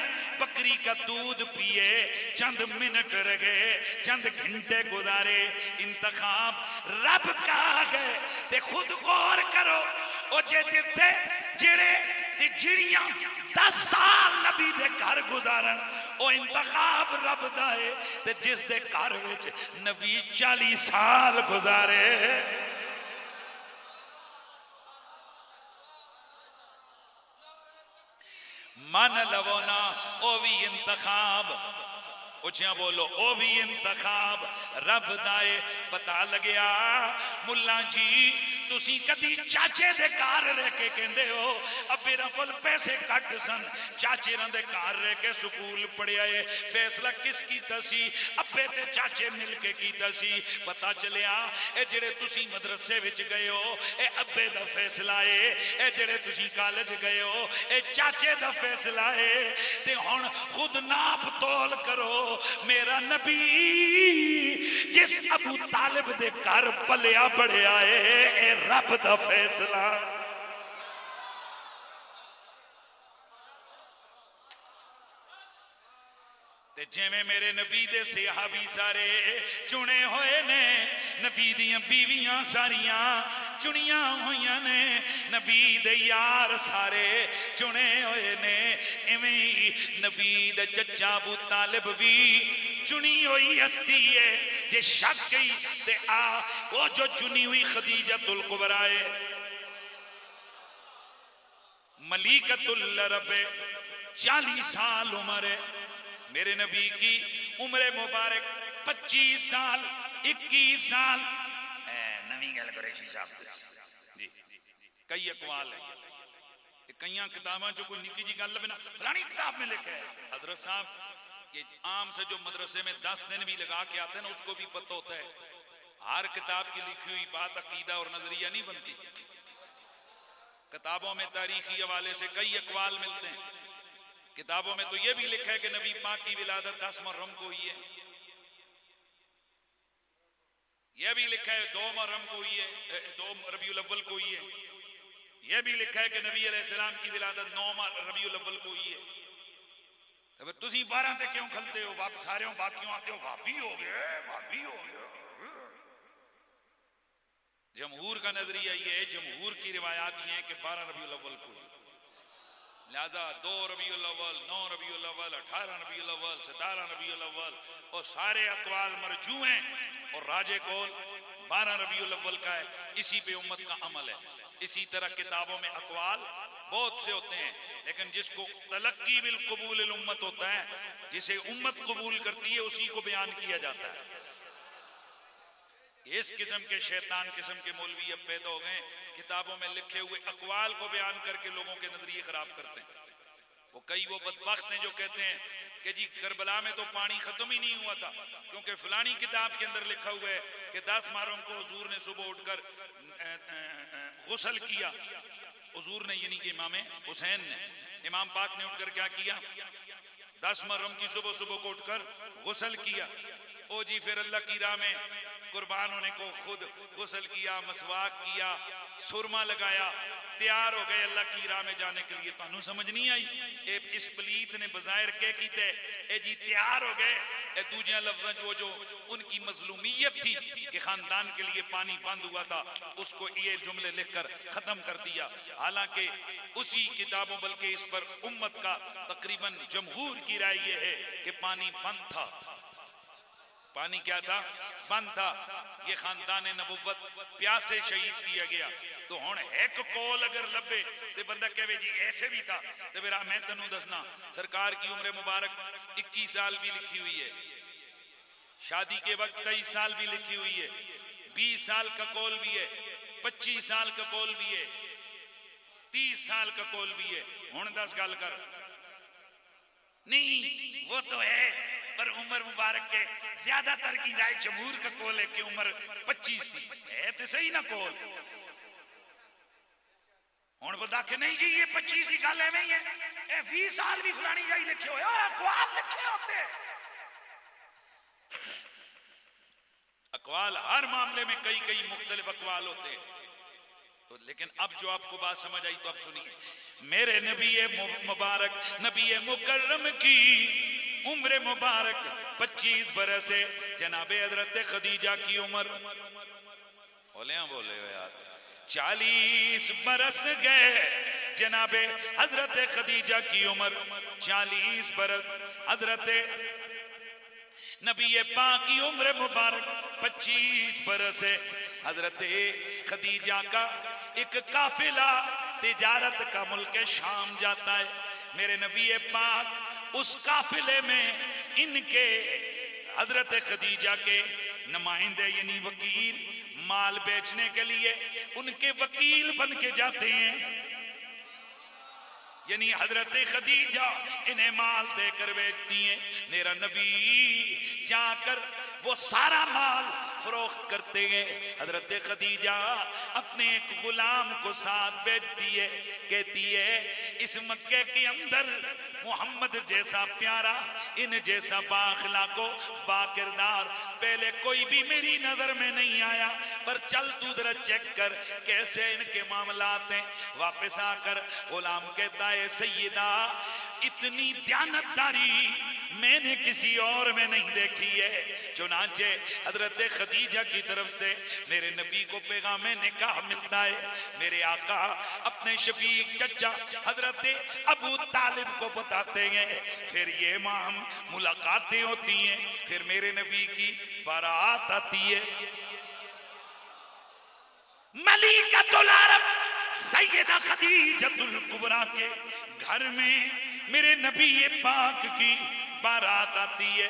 बकरी का दूध पिए चंद मिनट रह गए चंद घंटे गुजारे इंतखाब रब का है ते खुद गौर करो ओ जे जिथे जेड़े ते जिड़ियां 10 साल नबी दे घर गुजारन ओ इंतखाब रब दा है ते जिस दे घर विच नबी 40 साल गुजारे मन लवो ना ओ भी इंतखाब उचिया बोलो ओ भी इंतखाब रब दाए। पता लग्या मुल्ला जी तुसी कदी चाचे दे घर रह के कहंदे हो अबे रा कोल पैसे घट सन चाचे रा दे घर रह के स्कूल पढ़िया है फैसला किस कीता सी अबे ते चाचे मिल के कीता सी। पता चलिया ए जेड़े तुसी मदरसे विच गए हो ए अबे दा फैसला है ए जेड़े तुसी कॉलेज गए हो ए चाचे दा फैसला है। ते हुण खुद नाप तोल करो मेरा नबी जिस अबू तालिब दे घर पलिया बढ़िया है रब दा फैसला। ते जिवें मेरे नबी दे सहाबी सारे चुने हुए ने नबी दियां बीवियां सारियां चुनियां हुई ने नबी दे यार सारे चुने हुए ने इवें ही नबी दे चचा अबू तालिब भी चुनी हुई हस्ती है। जे शक गई ते आ वो जो चुनी हुई खदीजतुल कुबरा है मलिकतुल अरब 40 साल उम्र है मेरे नबी की उम्र मुबारक 25 साल 21 साल नवी गल कुरैशी साहब जी कई अकवाल है कई किताबों जो कोई निकी जी गल बिना फलानी किताब में लिखा है हजरत साहब ये आम से जो मदरसे में 10 दिन भी लगा के आते हैं ना उसको भी पता होता है हर किताब की लिखी हुई बात अकीदा और नजरिया नहीं बनती। किताबों में तारीखी हवाले से कई अकवाल मिलते हैं। किताबों में तो यह भी लिखा है कि नबी पाक की विलादत 10 मुहर्रम को हुई है। यह भी लिखा है 2 मुहर्रम को हुई है 2 रबीउल अव्वल को हुई है। यह भी लिखा है कि नबी अलैहिस्सलाम की विलादत 9 रबीउल अव्वल को हुई है। तो तुसी 12 ते क्यों खलते हो सारे बाकियों आते हो भाभी हो गए भाभी हो गए। जमहूर का नजरिया ये है जमहूर की रिवायात ये है कि 12 रबीउल अव्वल को हुई लिहाजा 2 रबीउल अव्वल 9 रबीउल अव्वल 18 रबीउल अव्वल 17 रबीउल अव्वल और सारे अकवाल मरजू हैं और राजे कौल 12 रबीउल अव्वल का है। इसी पे उम्मत का अमल है। इसी तरह किताबों में अकवाल बहुत से होते हैं लेकिन जिसको तलक्की बिल कबूल उम्मत होता है जिसे उम्मत कबूल करती है उसी को बयान किया जाता है। इस किस्म के शैतान किस्म के मौलवी अब पैदा हो गए किताबों में लिखे हुए अकवाल को बयान करके लोगों के नजरिए खराब करते हैं। वो बदबख्त हैं जो कहते हैं कि जी करबला में तो पानी खत्म ही नहीं हुआ था क्योंकि फलानी किताब के अंदर लिखा हुआ है कि 10 मुहर्रम को हुजूर ने सुबह उठकर गुस्ल किया। हुजूर ने यानी कि इमाम हुसैन ने इमाम पाक ने उठकर क्या किया 10 मुहर्रम की सुबह सुबह को उठकर गुस्ल किया। ओ जी फिर अल्लाह की राह में कुर्बान होने को खुद गुस्ल किया मसवाक किया सुरमा लगाया तैयार हो गए अल्लाह की राह में जाने के लिए। तानू समझ नहीं आई इस पलीत ने बजायर क्या कीते ए जी तैयार हो गए। ए दूसरे लफ्ज़ वो जो उनकी मजलूमियत थी कि खानदान के लिए पानी बंद हुआ था उसको ये जुमले लिखकर खत्म कर दिया। हालांकि उसी किताबों बल्कि इस पर उम्मत का तकरीबन जमहूर की राय ये है कि पानी बंद था। पानी क्या था बंद था। ये खानदान नबुव्वत प्यासे शहीद किया गया। तो हुण एक कौल अगर लभे तो बंदा कहे जी ऐसे भी था तो फिर मैं तेनू दसना सरकार की उम्र मुबारक 21 साल भी लिखी हुई है। शादी के वक्त 23 साल भी लिखी हुई है। 20 साल का कौल भी है 25 साल का कौल भी है। 30 साल का कोल भी है। हुण 10 गल कर नहीं वो तो है, पर उमर मुबारक के ज्यादातर की राय जमहूर का कोल है कि उम्र 25 थी। है तो सही ना कोल। हुण बता के नहीं जी ये 25 की गल एवं ही है, 20 साल भी फलानी जाई लिखे हो, अकवाल लिखे होते। अकवाल हर मामले में कई कई मुख्तलिफ अकवाल होते हैं। तो लेकिन अब जो आपको बात समझ आई तो अब सुनिए। मेरे नबी मुबारक नबी मुकर्रम की उम्र मुबारक 25 बरस है। जनाबे हजरत खदीजा की उम्र बोले हो यार 40 बरस गए। जनाबे हजरत खदीजा की उम्र 40 बरस। हजरत नबी पाक की उम्र मुबारक 25 बरस है। हजरत खदीजा का एक काफिला तिजारत का मुल्क शाम जाता है। मेरे नबी पाक उस काफिले में इनके हजरत खदीजा के नुमाइंदे यानी वकील माल बेचने के लिए उनके वकील बन के जाते हैं। यानी हजरत खदीजा इन्हें माल देकर बेचती हैं। मेरा नबी जाकर वो सारा माल फरोख्त करते हैं। हजरत खदीजा अपने एक गुलाम को साथ भेजती है, कहती है इस मक्के के अंदर मोहम्मद जैसा प्यारा, इन जैसा बाखला को बाकिरदार पहले कोई भी मेरी नजर में नहीं आया, पर चल तू जरा चेक कर कैसे इनके मामलात हैं। वापस आकर गुलाम कहता है सैयदा इतनी दयानतदारी मैंने किसी और में नहीं देखी है। चुनांचे हजरत खदीजा की तरफ से मेरे नबी को पैगाम निकाह मिलता है। मेरे आका अपने शफीक चचा हजरत अबू तालिब को बताते हैं। फिर ये माम मुलाकातें होती हैं। फिर मेरे नबी की बारात आती है। मलिकतुल अरब सैयदा खदीजतुल कुबरा के घर में मेरे नबी पाक की बारात आती है।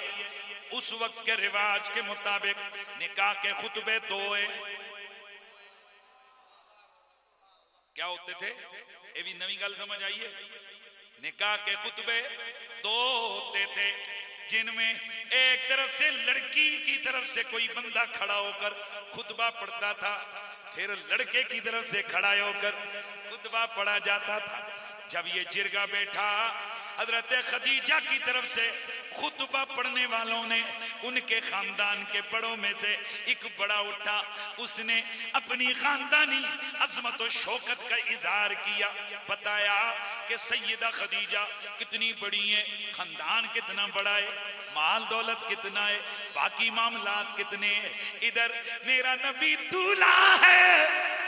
उस वक्त के रिवाज के मुताबिक निकाह के खुतबे दो है। क्या होते थे ये भी नवी गल समझ आइए। निकाह के खुतबे दो होते थे, जिनमें एक तरफ से लड़की की तरफ से कोई बंदा खड़ा होकर खुतबा पढ़ता था, फिर लड़के की तरफ से खड़ा होकर खुतबा पढ़ा जाता था। जब ये जिरगा बैठा हजरत खदीजा की तरफ से खुतबा पढ़ने वालों ने उनके खानदान के बड़ों में से एक बड़ा उठा, उसने अपनी खानदानी अजमत और शौकत का इजहार किया। बताया कि सैयदा खदीजा कितनी बड़ी है, खानदान कितना बड़ा है, माल दौलत कितना है, बाकी मामलात कितने हैं। इधर मेरा नबी दूल्हा है।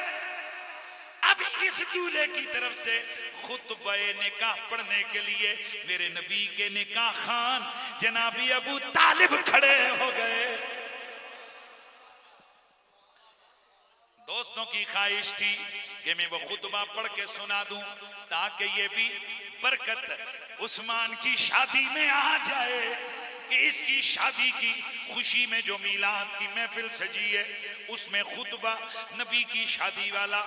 अब इस दूल्हे की तरफ से खुतबे निकाह पढ़ने के लिए मेरे नबी के निकाह खान जनाबी अबू तालिब खड़े हो गए। दोस्तों की ख्वाहिश थी कि मैं वो खुतबा पढ़ के सुना दूं ताकि ये भी बरकत उस्मान की शादी में आ जाए कि इसकी शादी की खुशी में जो मीलाद की महफिल सजी है उसमें खुतबा नबी की शादी वाला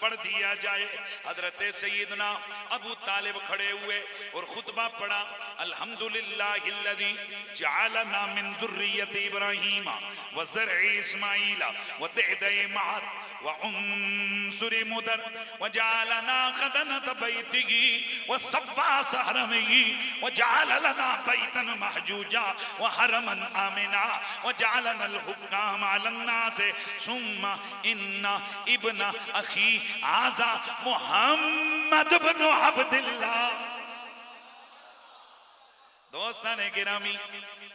पढ़ दिया जाए। हजरत सैयदना अबू तालिब खड़े हुए और खुतबा पढ़ा। अल्हम्दुलिल्लाहिल्लज़ी जअलना मिन ज़ुर्रिय्यति इब्राहीम व ज़रइ इस्माईल व तहदइ मअद व उन्सुरि मुदर व जअलना खदनत बैतिही व सफ़्फ़ास हरमिही व जअल लना बैतन महजूजा व हरमन आमिना व जअलना अल हुक्काम अलन नास सुम्मा इन्ना इब्न अखी आजा मोहम्मद बिन अब्दुल्लाह। दोस्ताने गिरामी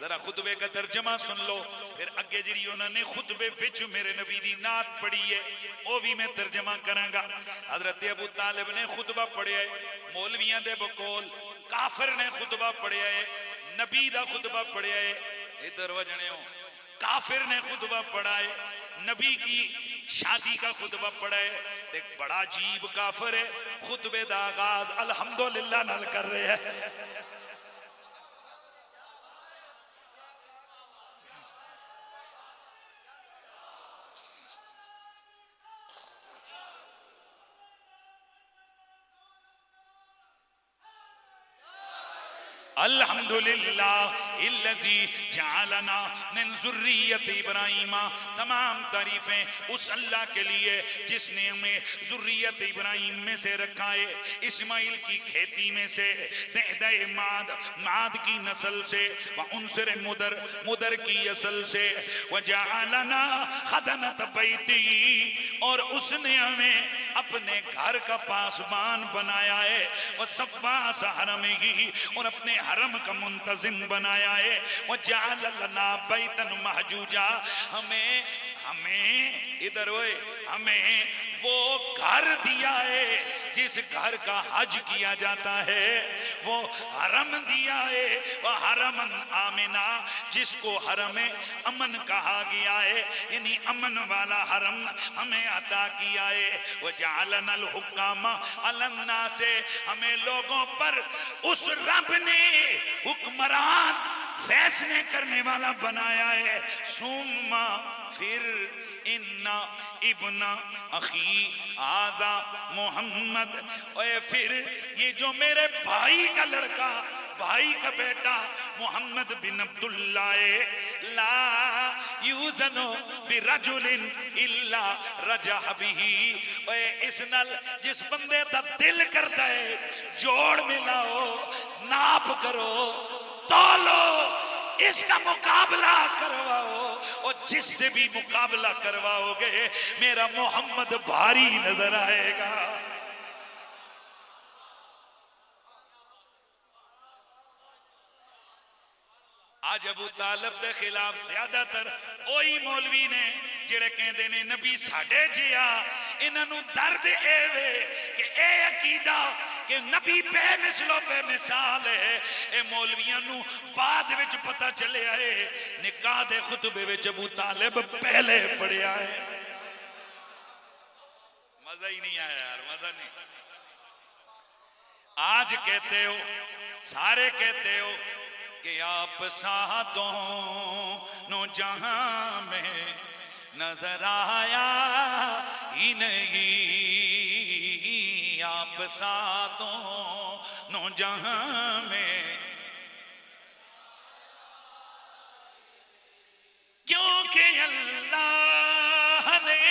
जरा खुतबे का तर्जमा सुन लो, फिर अगे जी उन्होंने खुतबे विच मेरे नबी दी नात पढ़ी है वो भी मैं तर्जमा करांगा। हजरत अबू तालिब ने खुतबा पढ़िया है, मौलवियां दे बकोल काफिर ने खुतबा पढ़िया है, नबी दा खुतबा पढ़िया है। इधर वजने हो काफिर ने खुतबा पढ़ा है, नबी की शादी का खुतबा पढ़ा है। एक बड़ा अजीब काफिर है, खुतबे दा आगाज अल्हम्दुलिल्लाह नाल कर रहे हैं। अल्हम्दुलिल्लाह इल्लज़ी जअलना मिन ज़ुर्रियत इब्राहीमा। तमाम तारीफें उस अल्लाह के लिए जिसने हमें ज़ुर्रियत इब्राहीम में से रखा है, इस्माइल की खेती में से, दे माद माद की नस्ल से, व उनसर मुदर मुदर की असल से, व जअलना खदनत बैती, और उसने हमें अपने घर का पासबान बनाया है, वह सब्बास हरम ही, और अपने हरम का मुंतजिम बनाया है, वह जालना बैतन महजूजा, हमें हमें इधर होए हमें वो घर दिया है जिस घर का हज किया जाता है, वो हरम दिया है, वह हरमन आमिना, जिसको हरम अमन कहा गया है, यानी अमन वाला हरम हमें अता किया है। वह जालनल हुक्कामा अलन्ना से, हमें लोगों पर उस रब ने हुक्मरान फैसले करने वाला बनाया है। सुम्मा फिर इन्ना इब्ना अखी आजा मोहम्मद, और फिर ये जो मेरे भाई का लड़का, भाई का बेटा मोहम्मद बिन अब्दुल्ला, ला यूज़नो बिरजुलिन इल्ला रजह बिही, इस नल जिस बंदे दा दिल करता है जोड़ मिलाओ, नाप करो, तोलो, इसका मुकाबला करवाओ, और जिससे भी मुकाबला करवाओगे मेरा मोहम्मद भारी नजर आएगा। आज अबू तालिब के खिलाफ ज्यादातर ओही मौलवी ने जेड़े कहते ने नबी साडे जिया, इन्हों दर्द एवे कि ए अकीदा कि नबी बेमिसलो बेमिसाल है। ए मौलवियां नू बाद विच पता चलिया है, निकाह दे खुतबे विच अबू तालिब पहले पढ़िया है। मजा ही नहीं आया यार, मजा नहीं। आज कहते हो, सारे कहते हो कि आप सातों नो जहां में नजर आया ही नहीं, आप सातों नो जहां में, क्योंकि अल्लाह ने,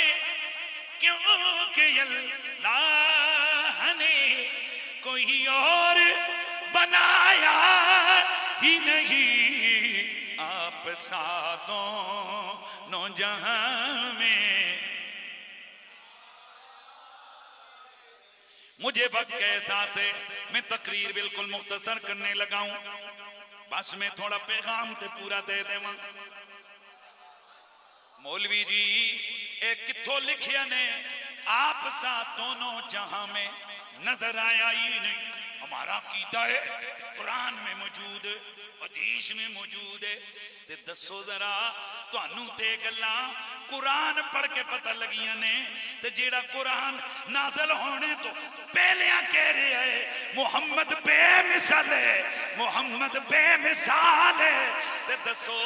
क्योंकि अल्लाह ने कोई और बनाया ही नहीं, आप सातों नो जहां में। मुझे वक्त के एहसास से मैं तकरीर बिल्कुल मुख्तसर करने लगा हूं, बस मैं थोड़ा पैगाम ते पूरा दे देवा। मौलवी जी एक किथों लिखिया ने, आप साथ दोनों जहां में नजर आया ही नहीं। हमारा कीदा है, कुरान में मौजूद है, हदीस में मौजूद है, ते दसो जरा तुहानू ते गल्लां कुरान पढ़ के पता लगियां ने, ते जेड़ा कुरान नाज़िल होने तो पहले कह रहा है मुहम्मद बेमिसाल है, मुहम्मद बेमिसाल है, ते दसो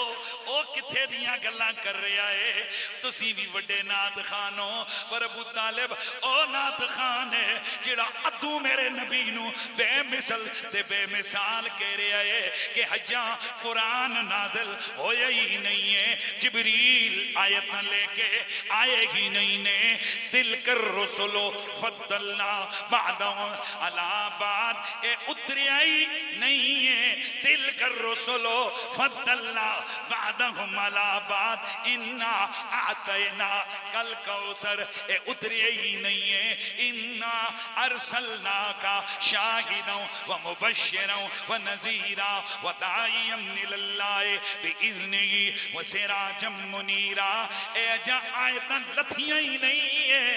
ओ किथे दियां गल्लां कर रहा है। तुसी भी वड्डे नात खान हो, पर अबू तालिब ओ नात खान है जेड़ा अद्दू मेरे नबी नू बेमिसल ते बेमिसाल कह रहा है कि हजा कुरान नाज़िल होया ही नहीं है, जिब्रील आयत लेके आए ही नहीं ने, दिल कर रसुलो फद्दलना बादम अला बाद, ए उतरिया ही नहीं है, दिल कर रसुलो फद्दलना बादहुम अला बाद, इन्ना आतैना कल कौसर, ए उतरिया ही नहीं है, इन्ना अरसलना का शाहिदों व मुबश्शिरों व नज़ीरा व दाइयन इलल्लाह बिइज़्निही व सिराजम मुनीरा। ए जा आयतन लथियां ही नहीं है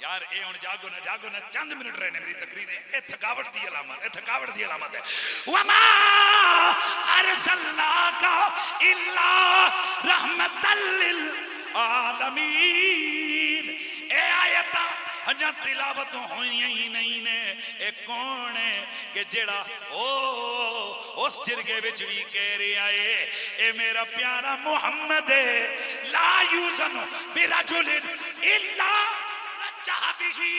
यार। ए हुण जागो ना चंद मिनट रहने मेरी तकरीर है। ए थकावट दी अलामत, ए थकावट दी अलामत है। वमा अरसलनाका इल्ला रहमतल लिल आलमीन। ए आयत हजा तिलावत हुई ही नहीं ने। ए कौन है कि जेड़ा ओ उस जिरगे विच भी कह रहा है ए मेरा प्यारा मुहम्मद है, ला यूज़न बिरजुलिन इल्ला रजह बिही,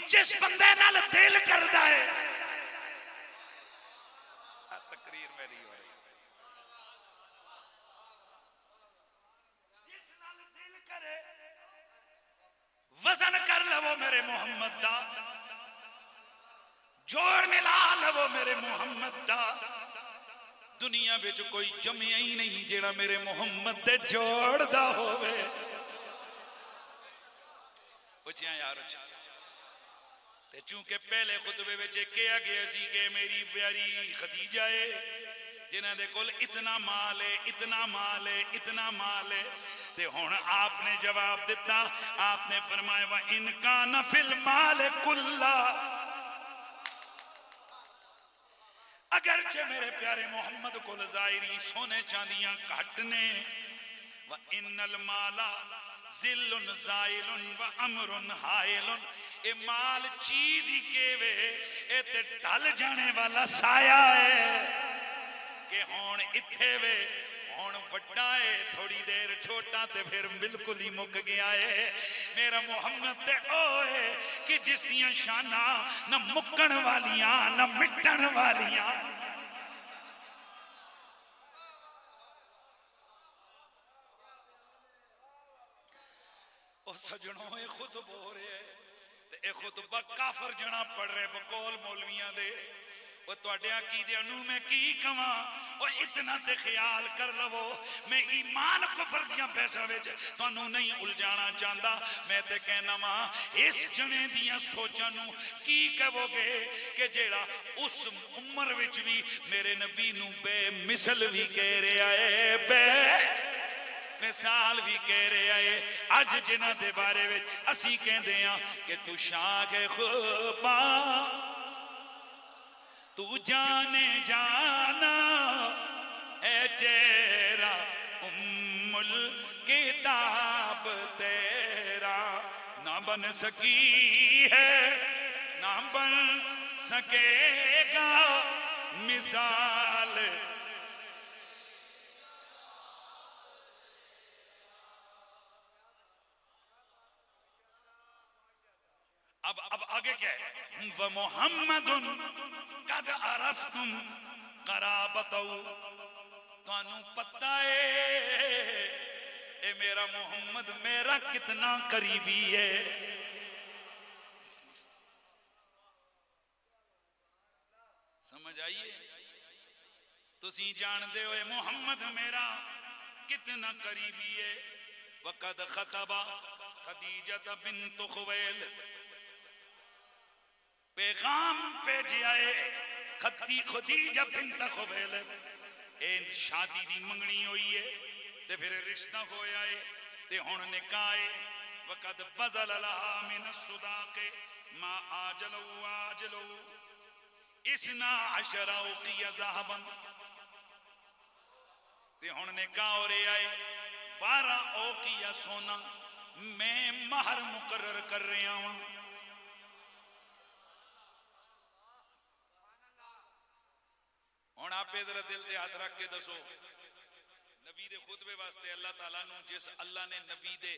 जिस बंदे नाल दिल करदा है तकरीर मेरी हो रही, जिस नाल दिल करे वजन कर लवो मेरे मोहम्मद दा, जोड़ मिला लवो मेरे मोहम्मद दा। दुनिया विच कोई जमिया ही नहीं जेड़ा मेरे मोहम्मद दे जोड़ दा होवे। पुछिया यार ते चूंकि पहले खुतबे विच कहा गया सी कि मेरी प्यारी खदीजा है जिन्हां दे कोल इतना माल है, इतना माल है, इतना माल है, ते हुण आपने जवाब दिता, आपने फरमाया वा इनका नफिल माल कुल्ला, अगरचे मेरे प्यारे मोहम्मद को ज़ाहिरी सोने चांदियां घट ने, व इन्नल माला ज़िल्लुन ज़ाइलुन व अमरुन हाइलुन, ए माल चीज ही केवे ए ते ढल जाने वाला साया है कि हुण इत्थे वे हुण वड्डा है, थोड़ी देर छोटा ते फिर बिल्कुल ही मुक गया है। मेरा मोहम्मद ते ओ है कि जिस दियां शाना न मुकण वालियां न मिटण वालियां। ओ सजनों ये खुतबा हो रहे है ते ए खुतबा काफर जना पढ़ रहे बकौल मौलवियां दे। ओ तुहाडे अकीदे नूं मैं की कवां, ओ इतना ते ख्याल कर लवो, मैं ईमान कुफर दियां बहसां विच तुहानूं नहीं उलझाना चाहता। मैं ते कहना वा इस जने दियां सोचां नूं की कहोगे कि जेड़ा उस उम्र विच भी मेरे नबी नूं बेमिसल भी कह रहा है, मिसाल भी कह रहा है। अज जिन्हां दे बारे विच असीं कहंदे आ कि तू शाह खुबा तू जाने जाना है चेहरा उम्मुल किताब तेरा, ना बन सकी है ना बन सकेगा मिसाल। अब आगे क्या है, व मोहम्मदुन कद अरफ्तुम कराबतहु, तानू पता है ए मेरा मोहम्मद मेरा कितना करीबी है। समझ आइए, तुसी जानते हो मोहम्मद मेरा कितना करीबी है। वक़द खतबा खदीजत बिन्त खुवैलिद, पैगाम भेजिया है खदीजा बिन्त खुवैलिद, ए शादी दी मंगनी हुई है ते फिर रिश्ता होया है ते हुण निकाह है। वक़द बज़ल लहा मिन सुदाक़े मा आजलु आजलु इसना अशरा उक़िया ज़हबन, ते हुण निकाह हो रहा है 12 औकिया सोना मैं महर मुकर्रर कर रहा हूं। हुण आपे जरा दिल ते हाथ रख के दसो, नबी दे खुतबे वास्ते अल्लाह ताला नू जिस अल्लाह ने नबी दे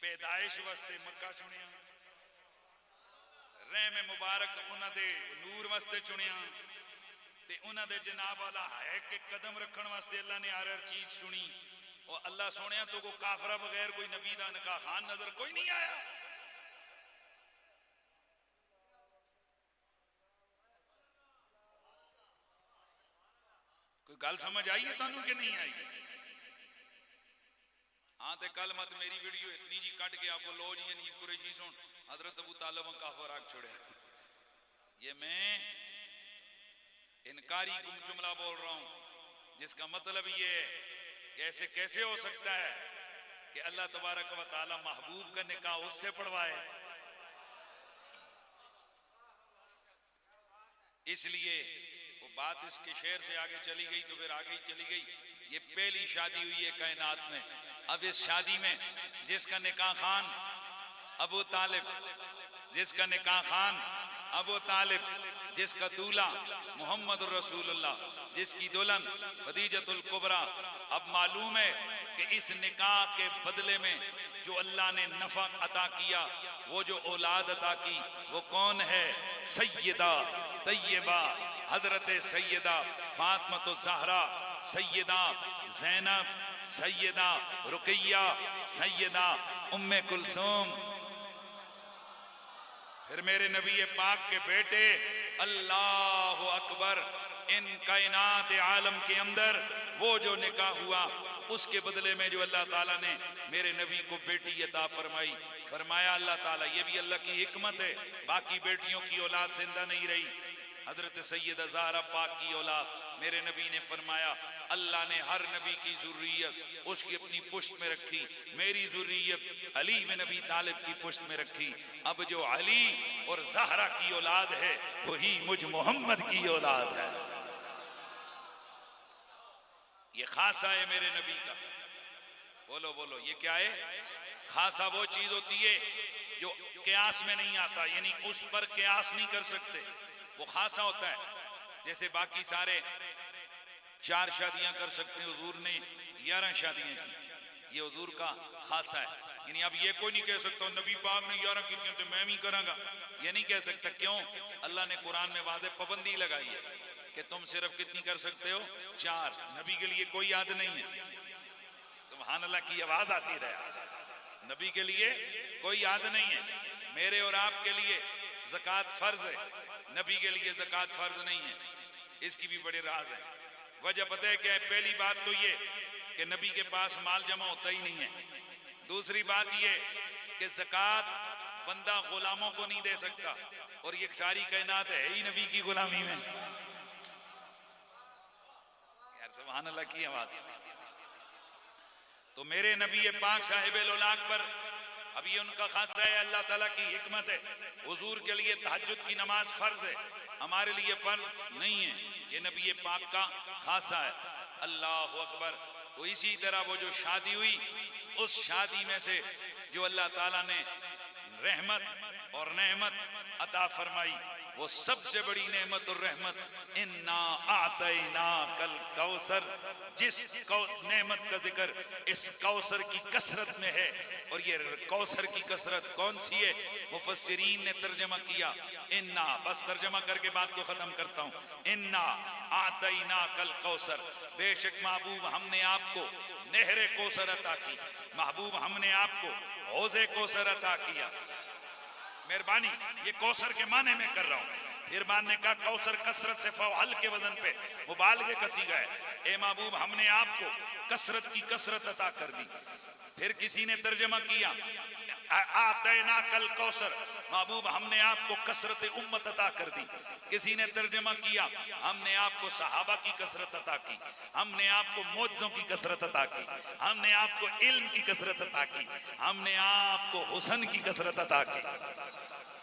पैदाइश वास्ते मक्का चुनिया, रहम मुबारक उन्हां दे नूर वास्ते चुनिया, ते उन्हां दे जनाब वाला है कि कदम रखण वास्ते अल्लाह ने हर चीज चुनी। और अल्लाह सोने तो को काफरा बगैर कोई नबी दा निकाह खान नजर कोई नहीं आया। कोई गल समझ आई है तुहानू कि नहीं आई? हाँ ते कल मत मेरी वीडियो इतनी जी कट के आपको लो जी नीब कुरैशी सुन हजरत अबू तालिब काफर आग छोड़े। ये मैं इनकारी जुमला बोल रहा हूं जिसका मतलब ये है कैसे कैसे हो सकता है कि अल्लाह तबारक व तआला महबूब का निकाह उससे पढ़वाए। इसलिए वो बात इसके शेर से आगे चली गई तो फिर आगे ही चली गई। ये पहली शादी हुई है कायनात में। अब इस शादी में जिसका निकाह खान अबू तालिब, जिसका निकाह खान अबू तालिब, जिसका दूल्हा मोहम्मद रसूलुल्लाह, जिसकी दुल्हन खदीजतुल कुबरा। अब मालूम है कि इस निकाह के बदले में जो अल्लाह ने नफा अता किया, वो जो औलाद अता की वो कौन है? सैयदा तैयबा हजरत सैयदा फातिमा तो ज़हरा, सैयदा ज़ैनब, सैयदा रुकैया, सैयदा उम्मे कुलसूम। फिर मेरे नबी पाक के बेटे, अल्लाह अकबर, इन कायनात आलम के अंदर वो जो निकाह हुआ उसके बदले में जो अल्लाह ताला ने मेरे नबी को बेटी अता फरमाई, फरमाया अल्लाह ताला, ये भी अल्लाह की हिकमत है, बाकी बेटियों की औलाद जिंदा नहीं रही, हजरत सैयदा ज़हरा पाक की औलाद मेरे नबी ने फरमाया अल्लाह ने हर नबी की जुर्रियत उसकी अपनी पुश्त में रखी, मेरी जुर्रियत अली बिन अबी तालिब की पुश्त में रखी। अब जो अली और ज़हरा की औलाद है वही मुझ मोहम्मद की औलाद है। ये खासा है मेरे नबी का। बोलो बोलो, ये क्या है? खासा वो चीज होती है जो कियास में नहीं आता, यानी उस पर कियास नहीं कर सकते, वो खासा होता है। जैसे बाकी सारे 4 शादियां कर सकते हैं, हुजूर ने 11 शादियां की, ये हुजूर का खासा है। यानी अब ये कोई नहीं कह सकता नबी पाक ने 11 की तो मैं भी करांगा, ये नहीं कह सकता। क्यों? अल्लाह ने कुरान में वादे पाबंदी लगाई है कि तुम सिर्फ कितनी कर सकते हो? 4। नबी के लिए कोई याद नहीं है। सुभान अल्लाह की आवाज आती रहे। नबी के लिए कोई याद नहीं है। मेरे और आपके लिए ज़कात फर्ज है, नबी के लिए ज़कात फर्ज नहीं है। इसकी भी बड़े राज है। वजह पता है क्या है? पहली बात तो ये कि नबी के पास माल जमा होता ही नहीं है। दूसरी बात ये कि ज़कात बंदा गुलामों को नहीं दे सकता, और ये सारी कायनात है ही नबी की गुलामी में। यार सुभान अल्लाह की आवाज। तो मेरे नबी पाक साहिब औलाद पर अब ये उनका खासा है, अल्लाह ताला की हिकमत है। हुजूर के लिए तहज्जुद की नमाज फर्ज है, हमारे लिए फर्ज नहीं है। ये नबी पाक का खासा है। अल्लाह अकबर। तो इसी तरह वो जो शादी हुई, उस शादी में से जो अल्लाह ताला ने रहमत और नेमत अता फरमाई, वो सबसे बड़ी नेमत और रहमत, इन्ना आतैना कल कौसर, जिस नेमत का जिक्र इस कौसर की कसरत में है। और ये कौसर की कसरत कौन सी है? मुफस्सिरीन ने तर्जमा किया इन्ना, बस तर्जमा करके बात को खत्म करता हूँ। इन्ना आतैना कल कौसर, बेशक महबूब हमने आपको नहरे कौसर अता की, महबूब हमने आपको हौज़े कौसर अता किया। मेहरबानी, ये कौसर के माने में कर रहा हूं। फिर मान ने कहा कौसर कसरत से फ़अल के वजन पे मुबालगे कसी गए। ए महबूब हमने आपको कसरत की कसरत अता कर दी। फिर किसी ने तर्जमा किया आतैना कल कौसर, महबूब हमने आपको कसरत उम्मत अता कर दी। किसी ने तर्जमा किया हमने आपको सहाबा की कसरत अता की, हमने आपको मौजज़ों की कसरत अता की, हमने आपको इल्म की कसरत अता की, हमने आपको हुस्न की कसरत अता की।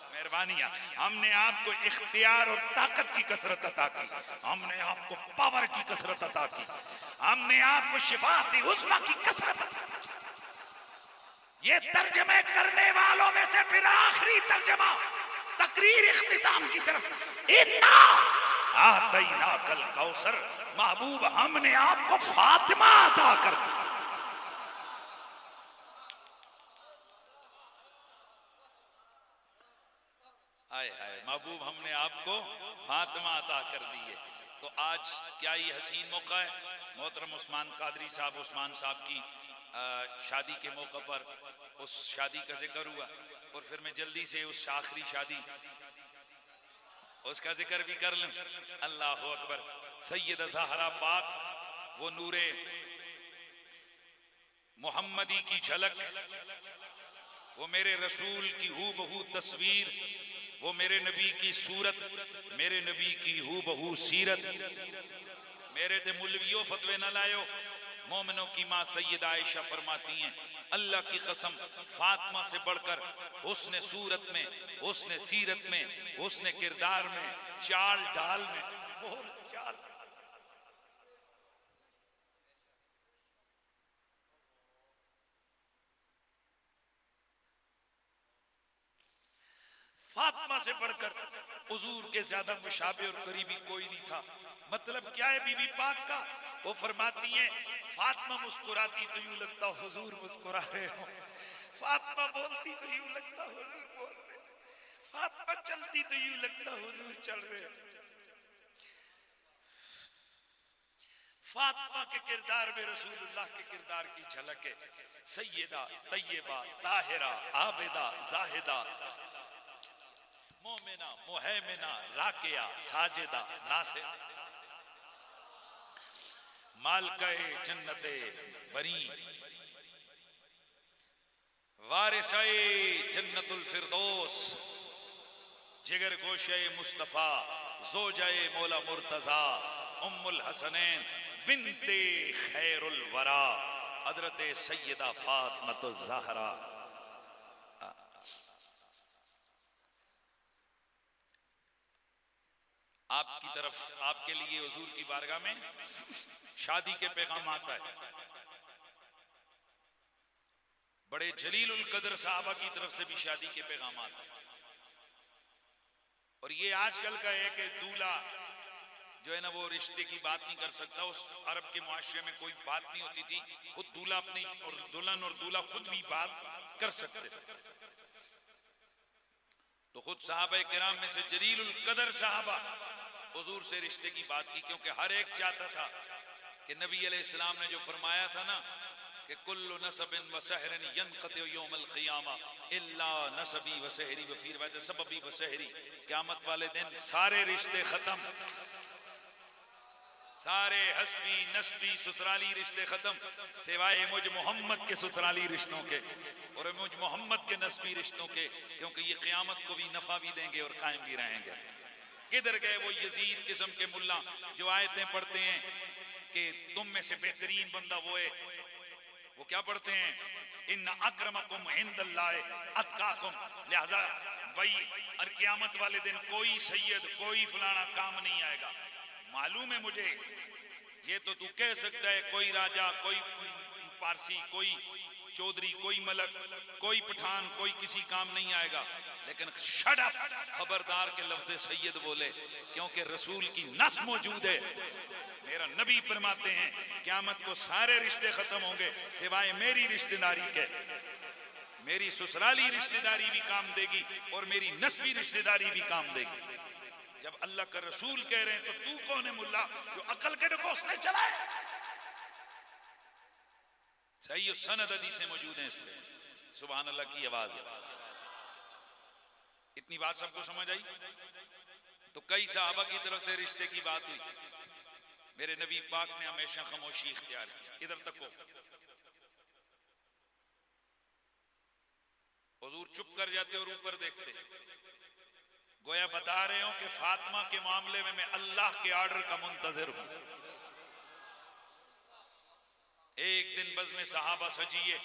मेहरबानियां, हमने आपको इख्तियार और ताकत की कसरत अता की, हमने आपको पावर की कसरत अता की, हमने आपको शिफात उज़्मा की कसरत अता की। ये तर्जमे करने वालों में से फिर आखिरी तर्जमा तकरीर इख्तिताम की तरफ, इन्ना आतैना कल कौसर, महबूब हमने आपको फातिमा अता कर दी। हाय हाय, महबूब हमने आपको फातिमा अता कर दी है। तो आज क्या ही हसीन मौका है। मोहतरम उस्मान कादरी साहब, उस्मान साहब की शादी के मौके पर उस शादी का जिक्र हुआ, और फिर मैं जल्दी से उस आखिरी शादी उसका जिक्र भी कर लूं। अल्लाह अकबर। सैयदा ज़हरा पाक, वो नूरे मोहम्मदी की झलक, वो मेरे रसूल की हूबहू तस्वीर, वो मेरे नबी की सूरत, मेरे नबी की हूबहू सीरत। मेरे ते मुलवियों फतवे न लायो। मोमिनों की माँ सैयदा आयशा फरमाती हैं, अल्लाह की कसम, फातिमा से बढ़कर हुस्न सूरत में, हुस्न सीरत में, हुस्न किरदार में, चाल ढाल में, बोल चाल, फातिमा से बढ़कर हुजूर के ज्यादा मुशाबे और करीबी कोई नहीं था। मतलब क्या है बीबी पाक का? वो फरमाती हैं, फातिमा मुस्कुराती तो यूं लगता हुजूर मुस्कुरा रहे हो, फातिमा बोलती तो यूं लगता हुजूर बोल रहे, फातिमा चलती तो यूं लगता हुजूर चल रहे। फातिमा के किरदार में रसूलुल्लाह के किरदार की झलक है। सैयदा, तैयबा, ताहिरा, आबिदा, जाहिदा, मोमिना, मुहैमिना, राकिया, साजिदा, नासिरा, मालकाए जन्नते बनी, वारिसाए जन्नतुल फिरदौस, जिगर गोशे मुस्तफा, जोजाए मौला मुर्तजा, उम्मुल हसनैन बिनते खैरुल वरा, हजरत सैयदा फातिमा ज़हरा। आपकी तरफ, आपके लिए हुजूर की बारगाह में शादी के पैगाम आता है। बड़े जलीलुल कदर साहबा की तरफ से भी शादी के पैगाम आता है। और ये आजकल का है कि दूल्हा जो है ना वो रिश्ते की बात नहीं कर सकता। उस अरब के मुआशरे में कोई बात नहीं होती थी, खुद दूल्हा अपनी और दुल्हन और दूल्हा खुद भी बात कर सकते थे। तो खुद साहबा किराम में से जलीलुल कदर साहबा हुजूर से रिश्ते की बात की, क्योंकि हर एक चाहता था कि नबी अलैहिस्सलाम ने जो फरमाया था ना कि कुल्लु नसबिन व सहरिन यनक़ति यौमल क़ियामा इल्ला नसबी व सहरी व फी रिवायत सबबी व सहरी, क़यामत वाले दिन सारे रिश्ते खत्म, सारे हस्बी नस्बी ससुराली रिश्ते खत्म, सिवाय मुझ मोहम्मद के ससुराली रिश्तों के और मुझ मोहम्मद के नस्बी रिश्तों के, क्योंकि ये क़यामत को भी नफा भी देंगे और कायम भी रहेंगे। किधर गए वो यजीद किस्म के मुल्ला जो आयतें पढ़ते हैं कि तुम में से बेहतरीन बंदा वो है, वो क्या पढ़ते हैं, इन्ना अक्रमकुम इंदल्लाहि अतकाकुम, लिहाजा भाई और क़यामत वाले दिन कोई सैयद कोई फलाना काम नहीं आएगा। मालूम है मुझे, ये तो तू कह सकता है कोई राजा, कोई पारसी, कोई चौधरी, कोई मलक, कोई पठान, कोई किसी काम नहीं आएगा, लेकिन शट अप, खबरदार के लफ्ज़ सैयद बोले, क्योंकि रसूल की नस मौजूद है। मेरा नबी फरमाते हैं क़यामत को सारे रिश्ते खत्म होंगे सिवाय मेरी रिश्तेदारी के। मेरी ससुराली रिश्तेदारी भी काम देगी और मेरी नस्बी रिश्तेदारी भी काम देगी। जब अल्लाह का रसूल कह रहे हैं तो तू कौन है मुल्ला जो अकल के ढकोसले चलाए? सही सनद हदीसें मौजूद हैं इसमें। सुभान अल्लाह की आवाज है। इतनी बात सबको समझ आई? तो कई साहबा की तरफ से रिश्ते की बात हुई, मेरे नबी पाक ने हमेशा खामोशी इख्तियार की। इधर तक हो, हुजूर चुप कर जाते और ऊपर देखते, गोया बता रहे हो कि फातिमा के मामले में मैं अल्लाह के आर्डर का मुंतजिर हूं। एक दिन बज़ में सहाबा सजिए,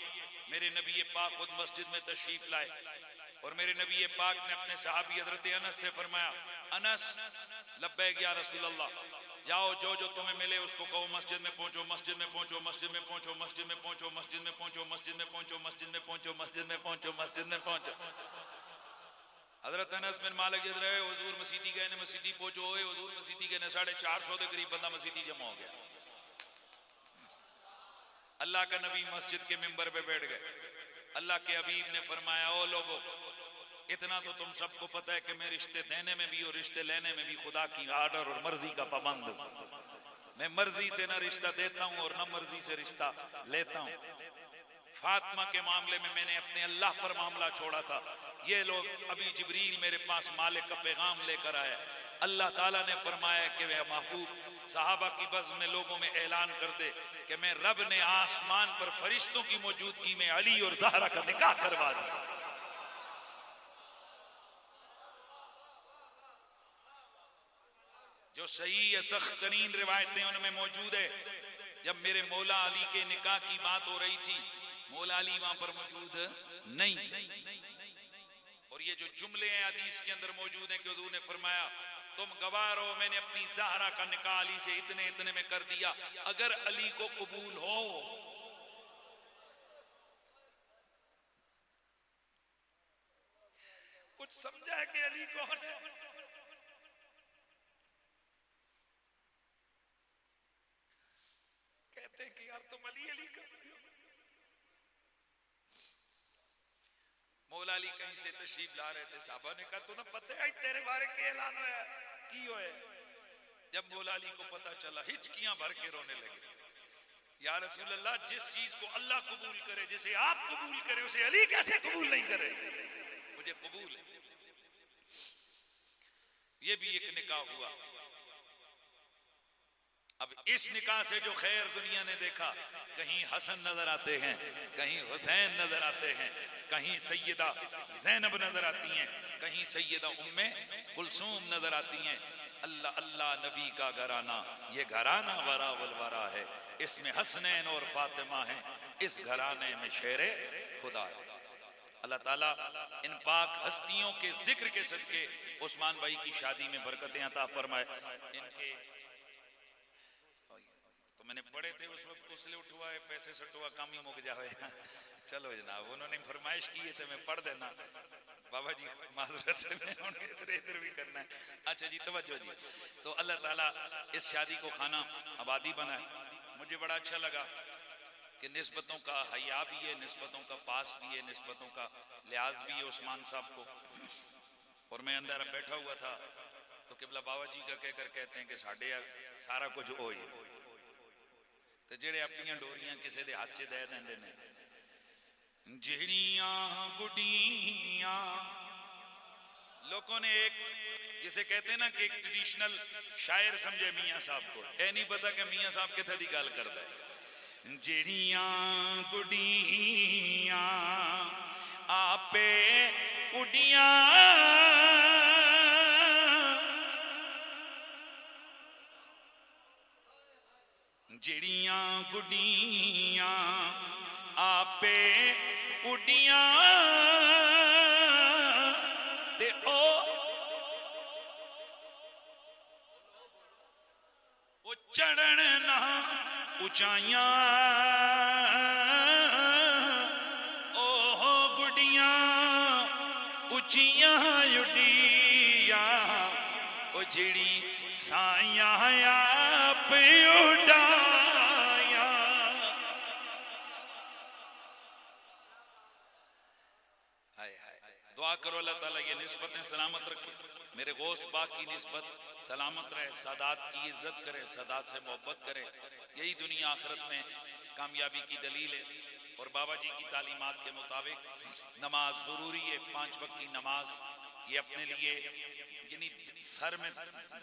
मेरे नबी पाक खुद मस्जिद में तशरीफ लाए और मेरे नबी पाक ने अपने सहाबी हजरत अनस से फरमाया, अनस लब्बैक या रसूल अल्लाह, जाओ जो जो तुम्हें मिले उसको कहो मस्जिद में पहुंचो, मस्जिद में पहुंचो, मस्जिद में पहुंचो, मस्जिद में पहुंचो, मस्जिद में पहुंचो, मस्जिद में पहुंचो, मस्जिद में पहुंचो, मस्जिद में पहुंचो, मस्जिद में पहुंचो। हजरत अनस बिन मालिक जिद रहे, हुजूर मसीदी गए ने, मसीदी पहुंचो, हुजूर मसीदी गए ने, 450 के करीब बंदा मसीदी जमा हो गया। अल्लाह का नबी मस्जिद के मिंबर पे बैठ गए। अल्लाह के हबीब ने फरमाया, ओ लोगो, इतना तो तुम सबको पता है कि मैं रिश्ते देने में भी और रिश्ते लेने में भी खुदा की आर्डर और मर्जी का पाबंद हूं। मैं मर्जी से ना रिश्ता देता हूं और ना मर्जी से रिश्ता लेता हूं। फातिमा के मामले में मैंने अपने अल्लाह पर मामला छोड़ा था। ये लोग अभी जिब्रील मेरे पास मालिक का पैगाम लेकर आए। अल्लाह ताला ने फरमाया कि वह महबूब सहाबा की बज़्म में लोगों में ऐलान कर दे कि मैं रब ने आसमान पर फरिश्तों की मौजूदगी में अली और ज़हरा का निकाह करवा दिया। जो सही है सख्त तरीन रिवायतें उनमें मौजूद है, जब मेरे मौला अली के निकाह की बात हो रही थी, मौला अली वहां पर मौजूद नहीं थे। और ये जो जुमले हैं हदीस के अंदर मौजूद हैं कि हुजूर ने फरमाया, तुम गवाह रहो, मैंने अपनी ज़हरा का निकाह अली से इतने इतने में कर दिया, अगर अली को कबूल हो। कुछ समझा है कि अली कौन है? कहते हैं कि यार तुम अली अली करते हो। मौला अली कहीं से तशरीफ ला रहे थे, साहबा ने कहा, तू ना पता है तेरे बारे के ऐलान होया की होए? जब मौला अली को पता चला हिचकियां भर के रोने लगे, या रसूल अल्लाह, जिस चीज को अल्लाह कबूल करे, जिसे आप कबूल करे, उसे अली कैसे कबूल नहीं करे? मुझे कबूल है। ये भी एक निकाह हुआ। अब इस निकाह से जो खैर दुनिया ने देखा, कहीं हसन नजर आते हैं, कहीं हुसैन नजर आते हैं, कहीं सैयदा ज़ैनब नजर आती हैं, कहीं सैयदा उम्मे कुलसूम नजर आती हैं। अल्लाह अल्लाह नबी का घराना, ये घराना वरा वल वरा है, इसमें हसनैन और फातिमा हैं, इस घराने में शेरे खुदा है। अल्लाह ताला इन पाक हस्तियों के जिक्र के सदके उस्मान भाई की शादी में बरकतें अता फरमाए। इनके तो मैंने पढ़े थे उस वक्त, उसले उठवा है पैसे सटुआ काम ही मुक जाए। चलो जनाब, उन्होंने फरमाइश की है तो मैं पढ़ देना। बाबा जी माजरत में इधर इधर भी करना है। अच्छा जी, तवज्जो जी। तो अल्लाह ताला इस शादी को खाना आबादी बनाए। मुझे बड़ा अच्छा लगा कि निस्बतों का हया भी है, निस्बतों का पास भी है, निस्बतों का लिहाज भी है उस्मान साहब को। और मैं अंदर बैठा हुआ था तो किबला बाबा जी का कहकर कहते हैं कि साढ़े सारा कुछ हो ही, तो जेड़े अपनियां डोरियां किसी दे हाथ च दे देंदे ने, जेड़ियां गुडियां लोगों ने एक, जिसे कहते हैं ना कि एक ट्रेडिशनल शायर समझे मियां साहब को, यह नहीं पता कि मियां साहब किथे दी गल करदा है। जेड़ियां गुडियां आपे उडियां, जेड़ियां गुडियां आपे उडियां, ते ओ चढ़न ना ऊंचाइयां, ओह गुडियां उचियां उडियां, ओ जेड़ी साइयां आप उड़ाया। हाय हाय, दुआ करो अल्लाह ताला ये निस्बतें सलामत रखे, मेरे गौस पाक की निस्बत सलामत रहे, सादात की इज्जत करे, सादात से मोहब्बत करे। यही दुनिया आखिरत में कामयाबी की दलील है। और बाबा जी की तालीमात के मुताबिक नमाज ज़रूरी है, 5 वक्त की नमाज। ये अपने लिए यानी सर में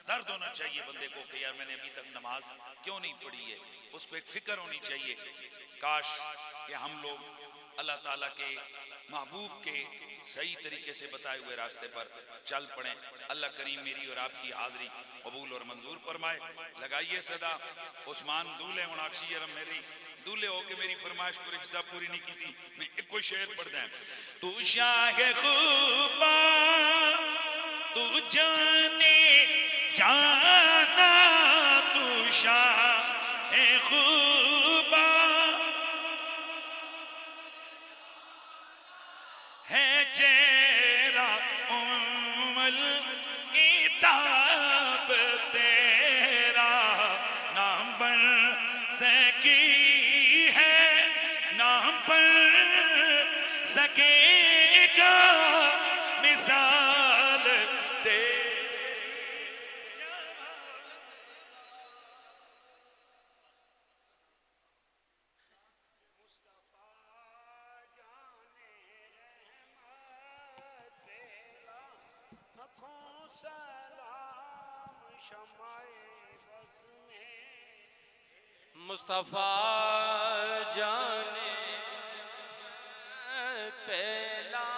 दर्द होना चाहिए बंदे को कि यार मैंने अभी तक नमाज क्यों नहीं पढ़ी है, उसको एक फिक्र होनी चाहिए। काश कि हम लोग अल्लाह ताला के महबूब के सही तरीके से बताए हुए रास्ते पर चल पड़े। अल्लाह करीम मेरी और आपकी हाजिरी कबूल और मंजूर फरमाए। लगाइए सदा उस्मान दूल्हे उनाक्षी अरम मेरी दूल्हे होके मेरी फरमाइश को रिश्ता पूरी नहीं की थी। मैं एक कोई शेर पढ़ता है, तू शाह खूबा तू जाने जाना, तू शाह खूबा है, चेहरा उम्मल किताब तेरा नाम बन सकी है, नाम बन सकेगा मिसाल दे। मुस्तफा जाने पहला